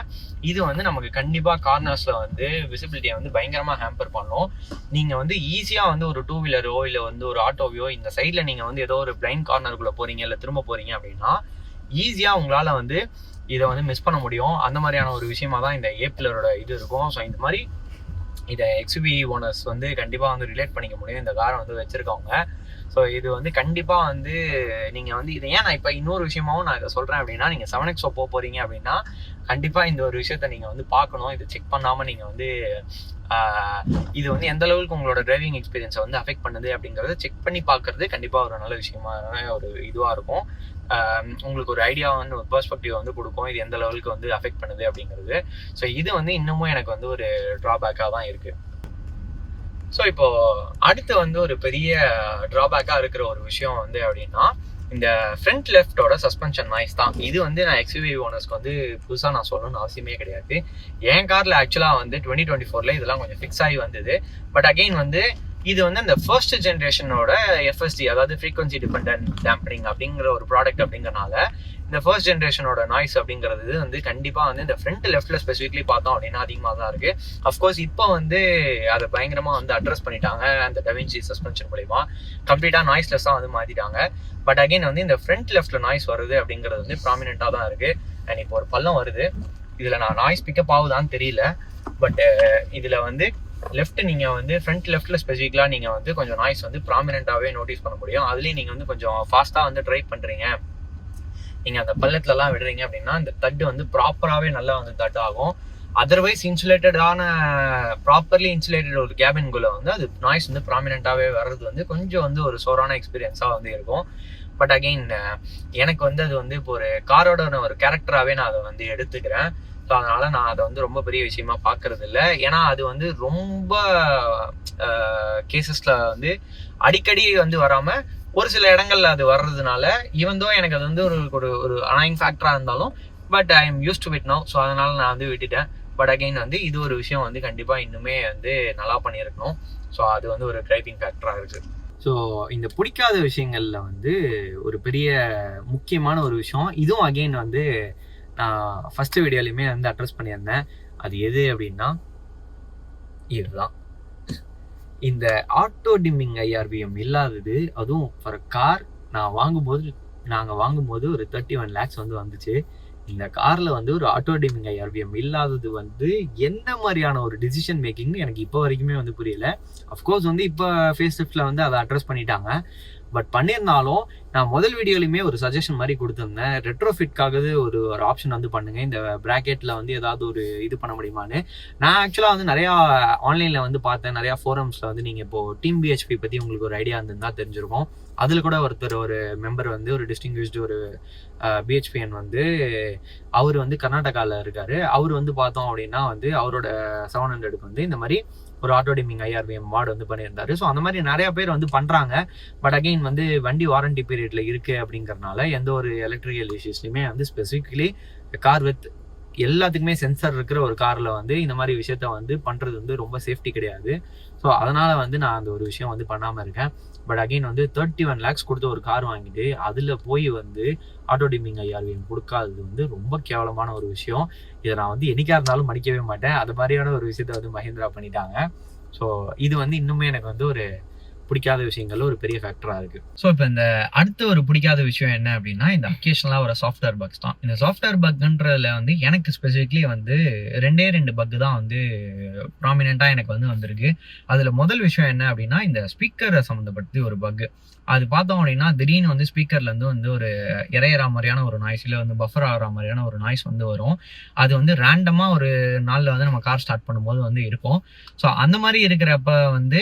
இது வந்து நமக்கு கண்டிப்பாக கார்னர்ஸில் வந்து விசிபிலிட்டியை வந்து பயங்கரமாக ஹேம்பர் பண்ணும். நீங்கள் வந்து ஈஸியாக வந்து ஒரு 2 வீலரோ இல்லை வந்து ஒரு ஆட்டோவையோ இந்த சைடில் நீங்கள் வந்து ஏதோ ஒரு பிளைண்ட் கார்னருக்குள்ளே போகிறீங்க இல்லை திரும்ப போகிறீங்க அப்படின்னா ஈஸியாக உங்களால் வந்து இதை வந்து மிஸ் பண்ண முடியும். அந்த மாதிரியான ஒரு விஷயமா தான் இந்த ஏபிஎல்ஆரோட இது இருக்கும். ஸோ இந்த மாதிரி இதை எக்ஸ்யூவி ஓனர்ஸ் வந்து கண்டிப்பாக வந்து ரிலேட் பண்ணிக்க முடியும் இந்த காரை வந்து வச்சுருக்கவங்க. ஸோ இது வந்து கண்டிப்பாக வந்து நீங்கள் வந்து இதை ஏன் நான் இப்போ இன்னொரு விஷயமாவும் நான் இதை சொல்கிறேன் அப்படின்னா, நீங்கள் 7XO போகிறீங்க அப்படின்னா கண்டிப்பாக இந்த ஒரு விஷயத்த நீங்கள் வந்து பார்க்கணும். இதை செக் பண்ணாமல் நீங்கள் வந்து இது வந்து எந்த அளவுக்கு உங்களோட டிரைவிங் எக்ஸ்பீரியன்ஸை வந்து அஃபெக்ட் பண்ணுது அப்படிங்கிறத செக் பண்ணி பார்க்குறது கண்டிப்பாக ஒரு நல்ல விஷயமான ஒரு இதுவாக இருக்கும். உங்களுக்கு ஒரு ஐடியா வந்து ஒரு பெர்ஸ்பெக்டிவ் வந்து கொடுக்கும், இது எந்த லெவலுக்கு வந்து அஃபெக்ட் பண்ணுது அப்படிங்கிறது. ஸோ இது வந்து இன்னமும் எனக்கு வந்து ஒரு ட்ராபேக்காக தான் இருக்குது. ஸோ இப்போ அடுத்து வந்து ஒரு பெரிய ட்ராபேக்காக இருக்கிற ஒரு விஷயம் வந்து அப்படின்னா, இந்த ஃப்ரண்ட் லெஃப்டோட சஸ்பென்ஷன் நாய்ஸ் தான். இது வந்து நான் எக்ஸ்யூவி ஓனர்ஸ்க்கு வந்து புதுசாக நான் சொல்லணும்னு அவசியமே கிடையாது. என் காரில் ஆக்சுவலாக வந்து 2024 இதெல்லாம் கொஞ்சம் ஃபிக்ஸ் ஆகி வந்தது. பட் அகெயின் வந்து இது வந்து இந்த ஃபர்ஸ்ட் ஜென்ரேஷனோட எஃப்எஸ்டி, அதாவது ஃப்ரீக்வன்சி டிபெண்டன்ட் டேம்பரிங் அப்படிங்கிற ஒரு ப்ராடக்ட் அப்படிங்கிறனால இந்த ஃபர்ஸ்ட் ஜென்ரேஷனோட நாய்ஸ் அப்படிங்கிறது வந்து கண்டிப்பாக வந்து இந்த ஃப்ரண்ட் லெஃப்ட்டில் ஸ்பெசிஃபிக்லி பார்த்தோம் அப்படின்னா அதிகமாக தான் இருக்குது. அஃப்கோர்ஸ் இப்போ வந்து அதை பயங்கரமாக வந்து அட்ரஸ் பண்ணிட்டாங்க அந்த டவின்சி சஸ்பென்ஷன் மூலிமா, கம்ப்ளீட்டாக நாய்ஸ்லெஸ்ஸாக வந்து மாற்றிட்டாங்க. பட் அகெயின் வந்து இந்த ஃப்ரண்ட் லெஃப்ட்டில் நாய்ஸ் வருது அப்படிங்கிறது வந்து ப்ராமினெண்ட்டாக தான் இருக்குது. அண்ட் இப்போ ஒரு பள்ளம் வருது, இதில் நான் நாய்ஸ் பிக்கப் ஆகுதான்னு தெரியல. பட் இதில் வந்து லெஃப்ட் நீங்கள் வந்து ஃப்ரண்ட் லெஃப்ட்டில் ஸ்பெசிஃபிக்கலாக நீங்கள் வந்து கொஞ்சம் நாய்ஸ் வந்து ப்ராமினெண்ட்டாகவே நோட்டீஸ் பண்ண முடியும். அதுலேயும் நீங்கள் வந்து கொஞ்சம் ஃபாஸ்ட்டாக வந்து ட்ரைவ் பண்ணுறீங்க, நீங்கள் அந்த பள்ளத்துலலாம் விடுறீங்க அப்படின்னா இந்த தட்டு வந்து ப்ராப்பராகவே நல்லா வந்து தட்டு ஆகும். அதர்வைஸ் இன்சுலேட்டடான ப்ராப்பர்லி இன்சுலேட்டட் ஒரு கேபின்குள்ளே வந்து அது நாய்ஸ் வந்து ப்ராமினெண்ட்டாகவே வர்றது வந்து கொஞ்சம் வந்து ஒரு சோரான எக்ஸ்பீரியன்ஸாக வந்து இருக்கும். பட் அகெயின் எனக்கு வந்து அது வந்து இப்போ ஒரு காரோட ஒரு கேரக்டராகவே நான் அதை வந்து எடுத்துக்கிறேன். ஸோ அதனால் நான் அதை வந்து ரொம்ப பெரிய விஷயமா பார்க்கறது இல்லை. ஏன்னா அது வந்து ரொம்ப கேசஸில் வந்து அடிக்கடி வந்து வராமல் ஒரு சில இடங்கள்ல அது வர்றதுனால ஈவன் தோ எனக்கு அது வந்து ஒரு அனாயிங் ஃபேக்டராக இருந்தாலும் but I am used to it now. So அதனால் நான் வந்து விட்டுட்டேன். பட் அகெயின் வந்து இது ஒரு விஷயம் வந்து கண்டிப்பாக இன்னுமே வந்து நல்லா பண்ணியிருக்கணும். ஸோ அது வந்து ஒரு டிரைவிங் ஃபேக்டராக இருக்குது. ஸோ இந்த பிடிக்காத விஷயங்களில் வந்து ஒரு பெரிய முக்கியமான ஒரு விஷயம், இதுவும் அகெயின் வந்து நான் ஃபஸ்ட்டு வீடியோலையுமே வந்து அட்ரஸ் பண்ணியிருந்தேன். அது எது அப்படின்னா இதுதான், இந்த ஆட்டோ டிம்மிங் IRVM இல்லாதது. அதுவும் ஃபார் கார் நாங்கள் வாங்கும்போது ஒரு 31 lakhs வந்து வந்துச்சு. இந்த காரில் வந்து ஒரு ஆட்டோ டிம்மிங் IRVM இல்லாதது வந்து எந்த மாதிரியான ஒரு டிசிஷன் மேக்கிங்னு எனக்கு இப்போ வரைக்குமே வந்து புரியல. அஃப்கோர்ஸ் வந்து இப்போ ஃபேஸ் லிஃப்ட்டில் வந்து அதை அட்ரஸ் பண்ணிட்டாங்க. பட் பண்ணியிருந்தாலும் நான் முதல் வீடியோலையுமே ஒரு சஜஷன் மாதிரி கொடுத்துருந்தேன், ரெட்ரோஃபிட்காக ஒரு ஆப்ஷன் வந்து பண்ணுங்கள், இந்த ப்ராக்கெட்டில் வந்து ஏதாவது ஒரு இது பண்ண முடியுமான்னு. நான் ஆக்சுவலாக வந்து நிறையா ஆன்லைனில் வந்து பார்த்தேன், நிறையா ஃபோரம்ஸில் வந்து நீங்கள் இப்போது டீம் BHP பற்றி உங்களுக்கு ஒரு ஐடியா இருந்திருந்தால் தெரிஞ்சிருக்கும். அதில் கூட ஒரு மெம்பர் வந்து ஒரு டிஸ்டிங்விஷ்டு ஒரு BHPN வந்து அவர் வந்து கர்நாடகாவில் இருக்கார். அவர் வந்து பார்த்தோம் அப்படின்னா வந்து அவரோட 700க்கு வந்து இந்த மாதிரி ஒரு ஆட்டோ டிமிங் IRVM மாட் வந்து பண்ணியிருந்தாரு. ஸோ அந்த மாதிரி நிறைய பேர் வந்து பண்ணுறாங்க. பட் அகெயின் வந்து வண்டி வாரண்டி பீரியட்ல இருக்கு அப்படிங்கறதுனால எந்த ஒரு எலக்ட்ரிக்கல் இஷ்யூஸ்லையுமே வந்து ஸ்பெசிஃபிக்கலி கார் வித் எல்லாத்துக்குமே சென்சார் இருக்கிற ஒரு காரில் வந்து இந்த மாதிரி விஷயத்த வந்து பண்ணுறது வந்து ரொம்ப சேஃப்டி கிடையாது. ஸோ அதனால் வந்து நான் அந்த ஒரு விஷயம் வந்து பண்ணாமல் இருக்கேன். பட் அகெயின் வந்து 31 lakhs கொடுத்து ஒரு கார் வாங்கிட்டு அதில் போய் வந்து ஆட்டோ டிமிங் IRVM கொடுக்காதது வந்து ரொம்ப கேவலமான ஒரு விஷயம். இதை நான் வந்து என்னைக்கா இருந்தாலும் மன்னிக்கவே மாட்டேன். அது மாதிரியான ஒரு விஷயத்த வந்து மஹிந்திரா பண்ணிட்டாங்க. ஸோ இது வந்து இன்னுமே எனக்கு வந்து ஒரு பிடிக்காத விஷயங்கள்ல ஒரு பெரிய ஃபேக்டராக இருக்குது. ஸோ இப்போ இந்த அடுத்த ஒரு பிடிக்காத விஷயம் என்ன அப்படின்னா, இந்த அக்கேஷனலாக ஒரு சாஃப்ட்வேர் பக்ஸ் தான். இந்த சாஃப்ட்வேர் பக்ன்றதுல வந்து எனக்கு ஸ்பெசிஃபிக்லி வந்து 2 பக் தான் வந்து ப்ராமினெண்ட்டாக எனக்கு வந்து வந்திருக்கு. அதில் முதல் விஷயம் என்ன அப்படின்னா, இந்த ஸ்பீக்கரை சம்மந்தப்பட்டு ஒரு பக். அது பார்த்தோம் அப்படின்னா திடீர்னு வந்து ஸ்பீக்கர்லேருந்து வந்து ஒரு இறையிற மாதிரியான ஒரு நாய்ஸ், இல்லை வந்து பஃபர் ஆகிற மாதிரியான ஒரு நாய்ஸ் வந்து வரும். அது வந்து ரேண்டமாக ஒரு நாளில் வந்து நம்ம கார் ஸ்டார்ட் பண்ணும்போது வந்து இருக்கும். ஸோ அந்த மாதிரி இருக்கிறப்ப வந்து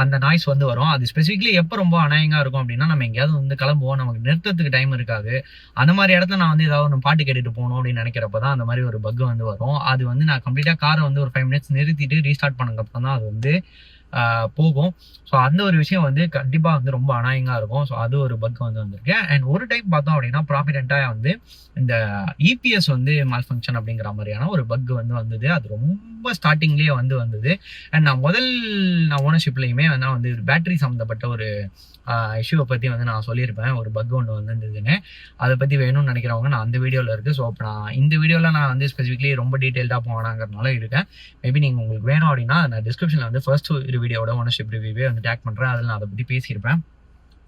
அந்த நாய்ஸ் வந்து வரும். அது ஸ்பெசிஃபிக்லி எப்போ ரொம்ப அநாயகமாக இருக்கும் அப்படின்னா, நம்ம எங்கேயாவது வந்து கிளம்புவோம், நமக்கு நிறுத்தத்துக்கு டைம் இருக்காது. அந்த மாதிரி இடத்துல நான் வந்து ஏதாவது ஒன்று பாட்டு கேட்டுட்டு போகணும் அப்படின்னு நினைக்கிறப்ப தான் அந்த மாதிரி ஒரு பக் வந்து வரும். அது வந்து நான் கம்ப்ளீட்டாக காரை வந்து ஒரு 5 minutes நிறுத்திட்டு ரீஸ்டார்ட் பண்ணதுக்கப்புறம் தான் அது வந்து போகும். ஸோ அந்த ஒரு விஷயம் வந்து கண்டிப்பாக வந்து ரொம்ப அநாயகமாக இருக்கும். ஸோ அது ஒரு பக் வந்து வந்திருக்கு. அண்ட் ஒரு டைம் பார்த்தோம் அப்படின்னா ப்ராமினெண்ட்டாக வந்து இந்த EPS வந்து மால் ஃபங்க்ஷன் அப்படிங்கிற மாதிரியான ஒரு பக் வந்து வந்தது. அது ரொம்ப ஸ்டார்டிங்லேயே வந்து வந்தது. அண்ட் நான் ஓனர்ஷிப்லையுமே வந்து ஒரு பேட்டரி சம்மந்தப்பட்ட ஒரு இஷ்யூவை பற்றி வந்து நான் சொல்லியிருப்பேன். ஒரு பக் ஒன்று வந்துருந்ததுன்னு. அதை பற்றி வேணும்னு நினைக்கிறவங்க நான் அந்த வீடியோவில் இருக்குது. ஸோ இப்போ நான் இந்த வீடியோவில் நான் வந்து ஸ்பெசிஃபிக்லி ரொம்ப டீட்டெயில்டாக போனாங்கிறதுனால இருக்கேன். மேபி நீங்கள் உங்களுக்கு வேணும் அப்படின்னா நான் டிஸ்கிரிப்ஷனில் வந்து ஃபர்ஸ்ட் ஒரு வீடியோட ஓனர்ஷிப் ரிவ்யூவே வந்து டேக் பண்ணுறேன். அதில் நான் அதை பற்றி பேசியிருப்பேன்.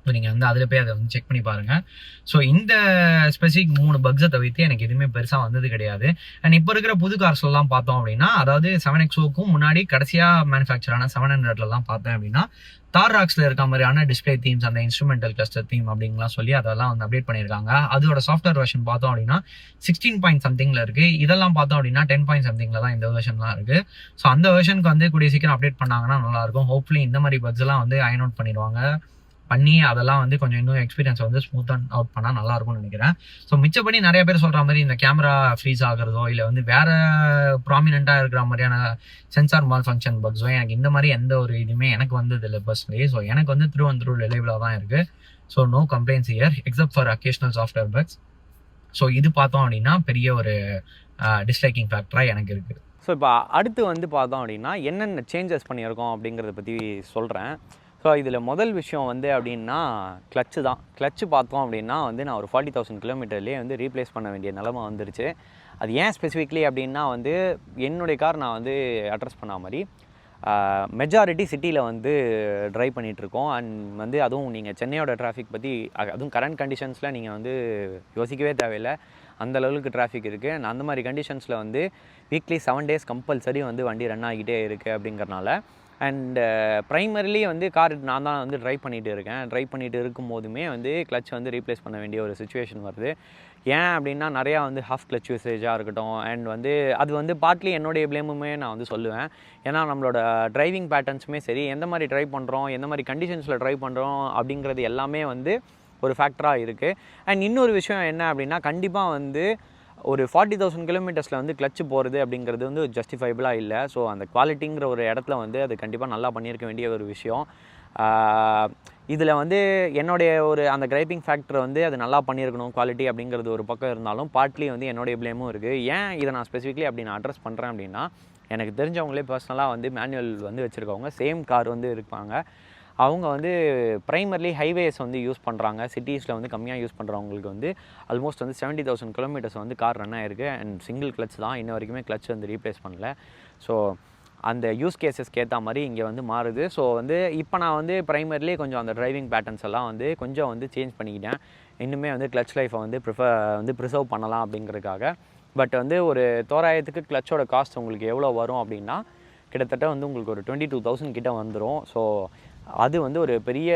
ஸோ நீங்கள் வந்து அதில் போய் அதை வந்து செக் பண்ணி பாருங்கள். ஸோ இந்த ஸ்பெசிஃபிக் 3 பக்ஸை தவிர்த்து எனக்கு எதுவுமே பெருசாக வந்தது கிடையாது. அண்ட் இப்போ இருக்கிற புது கார்ஸ்லாம் பார்த்தோம் அப்படின்னா, அதாவது 7XOக்கும் முன்னாடி கடைசியாக மேனுஃபேக்சரான 700லலாம் பார்த்தேன் அப்படின்னா, தார்ராக்ஸில் இருக்க மாதிரியான டிஸ்பிளே தீம்ஸ், அந்த இன்ஸ்ட்ருமெண்டல் கிளஸ்டர் தீம் அப்படின்லாம் சொல்லி அதெல்லாம் வந்து அப்டேட் பண்ணியிருக்காங்க. அதோட சாஃப்ட்வேர் வெர்ஷன் பார்த்தோம் அப்படின்னா 16 point somethingல இருக்குது. இதெல்லாம் பார்த்தோம் அப்படின்னா 10 point somethingல தான் இந்த வெர்ஷன்லாம் இருக்குது. ஸோ அந்த வெர்ஷனுக்கு வந்து கூடிய சீக்கிரம் அப்டேட் பண்ணாங்கன்னா நல்லாயிருக்கும். ஹோப்ஃபுல்லி இந்த மாதிரி பக்ஸ் எல்லாம் வந்து அயன் அவுட் பண்ணி அதெல்லாம் வந்து கொஞ்சம் இன்னும் எக்ஸ்பீரியன்ஸ் வந்து ஸ்மூத் அவுட் பண்ணால் நல்லா இருக்கும்னு நினைக்கிறேன். ஸோ மிச்சப்படி நிறைய பேர் சொல்கிற மாதிரி இந்த கேமரா ஃப்ரீஸ் ஆகிறதோ இல்லை வந்து வேற ப்ராமினெண்ட்டாக இருக்கிற மாதிரியான சென்சார் மால் ஃபங்க்ஷன் பக்ஸோ எனக்கு இந்த மாதிரி எந்த ஒரு இதுவுமே எனக்கு வந்தது இல்லை பர்சனலி. ஸோ எனக்கு வந்து த்ரூ ரிலேபிளாக தான் இருக்குது. So no complaints here except for occasional software bugs. So இது பார்த்தோம் அப்படின்னா பெரிய ஒரு டிஸ்லைக்கிங் ஃபேக்டராக எனக்கு இருக்குது. ஸோ இப்போ அடுத்து வந்து பார்த்தோம் அப்படின்னா என்னென்ன சேஞ்சஸ் பண்ணியிருக்கோம் அப்படிங்கிறத பற்றி சொல்கிறேன். ஸோ இதில் முதல் விஷயம் வந்து அப்படின்னா கிளச்சு தான். கிளச்சு பார்த்தோம் அப்படின்னா வந்து நான் ஒரு 40,000 கிலோமீட்டர்லேயே வந்து ரீப்ளேஸ் பண்ண வேண்டிய நிலமை வந்துருச்சு. அது ஏன் ஸ்பெசிஃபிக்லி அப்படின்னா வந்து என்னுடைய கார் நான் வந்து அட்ரஸ் பண்ண மாதிரி மெஜாரிட்டி சிட்டியில் வந்து ட்ரைவ் பண்ணிகிட்ருக்கோம். அண்ட் வந்து அதுவும் நீங்கள் சென்னையோட டிராஃபிக் பற்றி, அதுவும் கரண்ட் கண்டிஷன்ஸில் நீங்கள் வந்து யோசிக்கவே தேவையில்லை, அந்த லெவலுக்கு டிராஃபிக் இருக்குது. அண்ட் அந்த மாதிரி கண்டிஷன்ஸில் வந்து வீக்லி 7 days கம்பல்சரி வந்து வண்டி ரன் ஆகிட்டே இருக்குது அப்படிங்கிறனால. அண்ட் ப்ரைமரிலி வந்து கார் நான் தான் வந்து ட்ரைவ் பண்ணிகிட்டு இருக்கும் போதுமே வந்து கிளச் வந்து ரீப்ளேஸ் பண்ண வேண்டிய ஒரு சுச்சுவேஷன் வருது. ஏன் அப்படின்னா நிறையா வந்து ஹாஃப் கிளச் யூசேஜாக இருக்கட்டும். அண்ட் வந்து அது வந்து பார்ட்லி என்னுடைய ப்ளேமுமே நான் வந்து சொல்லுவேன். ஏன்னா நம்மளோட டிரைவிங் பேட்டர்ன்ஸுமே சரி, எந்த மாதிரி ட்ரைவ் பண்ணுறோம், எந்த மாதிரி கண்டிஷன்ஸில் ட்ரைவ் பண்ணுறோம் அப்படிங்கிறது எல்லாமே வந்து ஒரு ஃபேக்டராக இருக்குது. அண்ட் இன்னொரு விஷயம் என்ன அப்படின்னா, கண்டிப்பாக வந்து ஒரு 40,000 கிலோமீட்டர்ஸில் வந்து கிளச்சு போகிறது அப்படிங்கிறது வந்து ஜஸ்டிஃபைபிளாக இல்லை. ஸோ அந்த குவாலிட்டிங்கிற ஒரு இடத்துல வந்து அது கண்டிப்பாக நல்லா பண்ணியிருக்க வேண்டிய ஒரு விஷயம். இதில் வந்து என்னுடைய ஒரு அந்த கிரைப்பிங் ஃபேக்டர் வந்து அது நல்லா பண்ணியிருக்கணும் குவாலிட்டி அப்படிங்கிறது ஒரு பக்கம் இருந்தாலும் பார்ட்லி வந்து என்னுடைய ப்ளேமும் இருக்குது. ஏன் இதை நான் ஸ்பெசிஃபிக்லி அப்படி நான் அட்ரஸ் பண்ணுறேன் அப்படின்னா, எனக்கு தெரிஞ்சவங்களே பர்சனலாக வந்து மேனுவல் வந்து வச்சுருக்கவங்க சேம் கார் வந்து இருப்பாங்க. அவங்க வந்து ப்ரைமர்லி ஹைவேஸ் வந்து யூஸ் பண்ணுறாங்க. சிட்டிஸில் வந்து கம்மியாக யூஸ் பண்ணுறவங்களுக்கு வந்து ஆல்மோஸ்ட் வந்து 70,000 கிலோமீட்டர்ஸ் வந்து கார் ரன் ஆகிருக்கு. அண்ட் சிங்கிள் கிளச் தான், இன்ன வரைக்குமே கிளச் வந்து ரீப்ளேஸ் பண்ணல. ஸோ அந்த யூஸ் கேஸஸ்க்கு ஏற்ற மாதிரி இங்கே வந்து மாறுது. ஸோ வந்து இப்போ நான் வந்து ப்ரைமர்லி கொஞ்சம் அந்த டிரைவிங் பேட்டர்ன்ஸ் எல்லாம் வந்து கொஞ்சம் வந்து சேஞ்ச் பண்ணிக்கிட்டேன். இன்னுமே வந்து கிளச் லைஃப்பை வந்து ப்ரிசர்வ் பண்ணலாம் அப்படிங்கிறதுக்காக. பட் வந்து ஒரு தோராயத்துக்கு கிளச்சோட காஸ்ட் உங்களுக்கு எவ்வளோ வரும் அப்படின்னா, கிட்டத்தட்ட வந்து உங்களுக்கு ஒரு 22,000 கிட்ட வந்துடும். ஸோ அது வந்து ஒரு பெரிய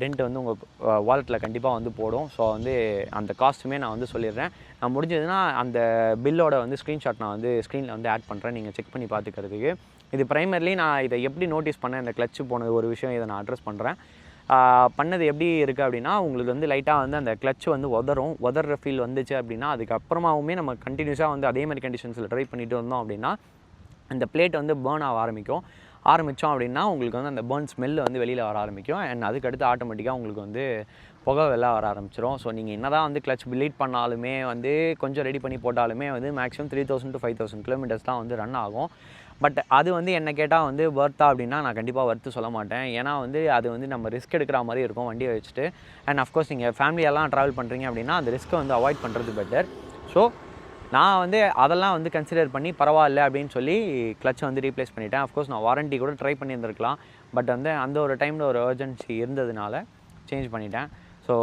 டென்ட் வந்து உங்கள் வாலெட்டில் கண்டிப்பாக வந்து போடும். ஸோ வந்து அந்த காஸ்ட்டுமே நான் வந்து சொல்லிடுறேன். நான் முடிஞ்சதுன்னா அந்த பில்லோட வந்து ஸ்க்ரீன்ஷாட் நான் வந்து ஸ்க்ரீனில் வந்து ஆட் பண்ணுறேன், நீங்கள் செக் பண்ணி பார்த்துக்கிறதுக்கு. இது ப்ரைமர்லி நான் இதை எப்படி நோட்டீஸ் பண்ணேன், இந்த கிளச்சு போனது ஒரு விஷயம் இதை நான் அட்ரஸ் பண்ணுறேன். பண்ணது எப்படி இருக்குது அப்படின்னா, உங்களுக்கு வந்து லைட்டாக வந்து அந்த கிளச்சு வந்து உதற ஃபீல் வந்துச்சு அப்படின்னா, அதுக்கப்புறமாவுமே நம்ம கண்டினியூஸாக வந்து அதே மாதிரி கண்டிஷன்ஸில் ட்ரை பண்ணிட்டு வந்தோம் அப்படின்னா, அந்த பிளேட் வந்து பேர்ன் ஆக ஆரம்பித்தோம் அப்படின்னா உங்களுக்கு வந்து அந்த பேர்ன் ஸ்மெல் வந்து வெளியில் வர ஆரம்பிக்கும். அண்ட் அதுக்கடுத்து ஆட்டோமேட்டிக்காக உங்களுக்கு வந்து புகை வெளில வர ஆரம்பிச்சிடும். ஸோ நீங்கள் என்ன தான் வந்து கிளச் பிலீட் பண்ணாலுமே வந்து கொஞ்சம் ரெடி பண்ணி போட்டாலுமே வந்து மேக்ஸிமம் 3,000 to 5,000 கிலோமீட்டர்ஸ் தான் வந்து ரன் ஆகும். பட் அது வந்து என்ன கேட்டால் வந்து வர்த்தா அப்படின்னா நான் கண்டிப்பாக வர்த்து சொல்ல மாட்டேன். ஏன்னா வந்து அது வந்து நம்ம ரிஸ்க் எடுக்கிற மாதிரி இருக்கும் வண்டியை வச்சுட்டு. அண்ட் அஃப்கோர்ஸ் நீங்கள் ஃபேமிலியெல்லாம் ட்ராவல் பண்ணுறீங்க அப்படின்னா அந்த ரிஸ்க்கை வந்து அவாய்ட் பண்ணுறது பெட்டர். ஸோ நான் வந்து அதெல்லாம் வந்து கன்சிடர் பண்ணி பரவாயில்ல அப்படின்னு சொல்லி கிளச்சை வந்து ரீப்ளேஸ் பண்ணிட்டேன். அஃப்கோர்ஸ் நான் வாரண்ட்டி கூட ட்ரை பண்ணியிருந்திருக்கலாம். பட் வந்து அந்த ஒரு டைமில் ஒரு எமர்ஜென்சி இருந்ததுனால சேஞ்ச் பண்ணிட்டேன். ஸோ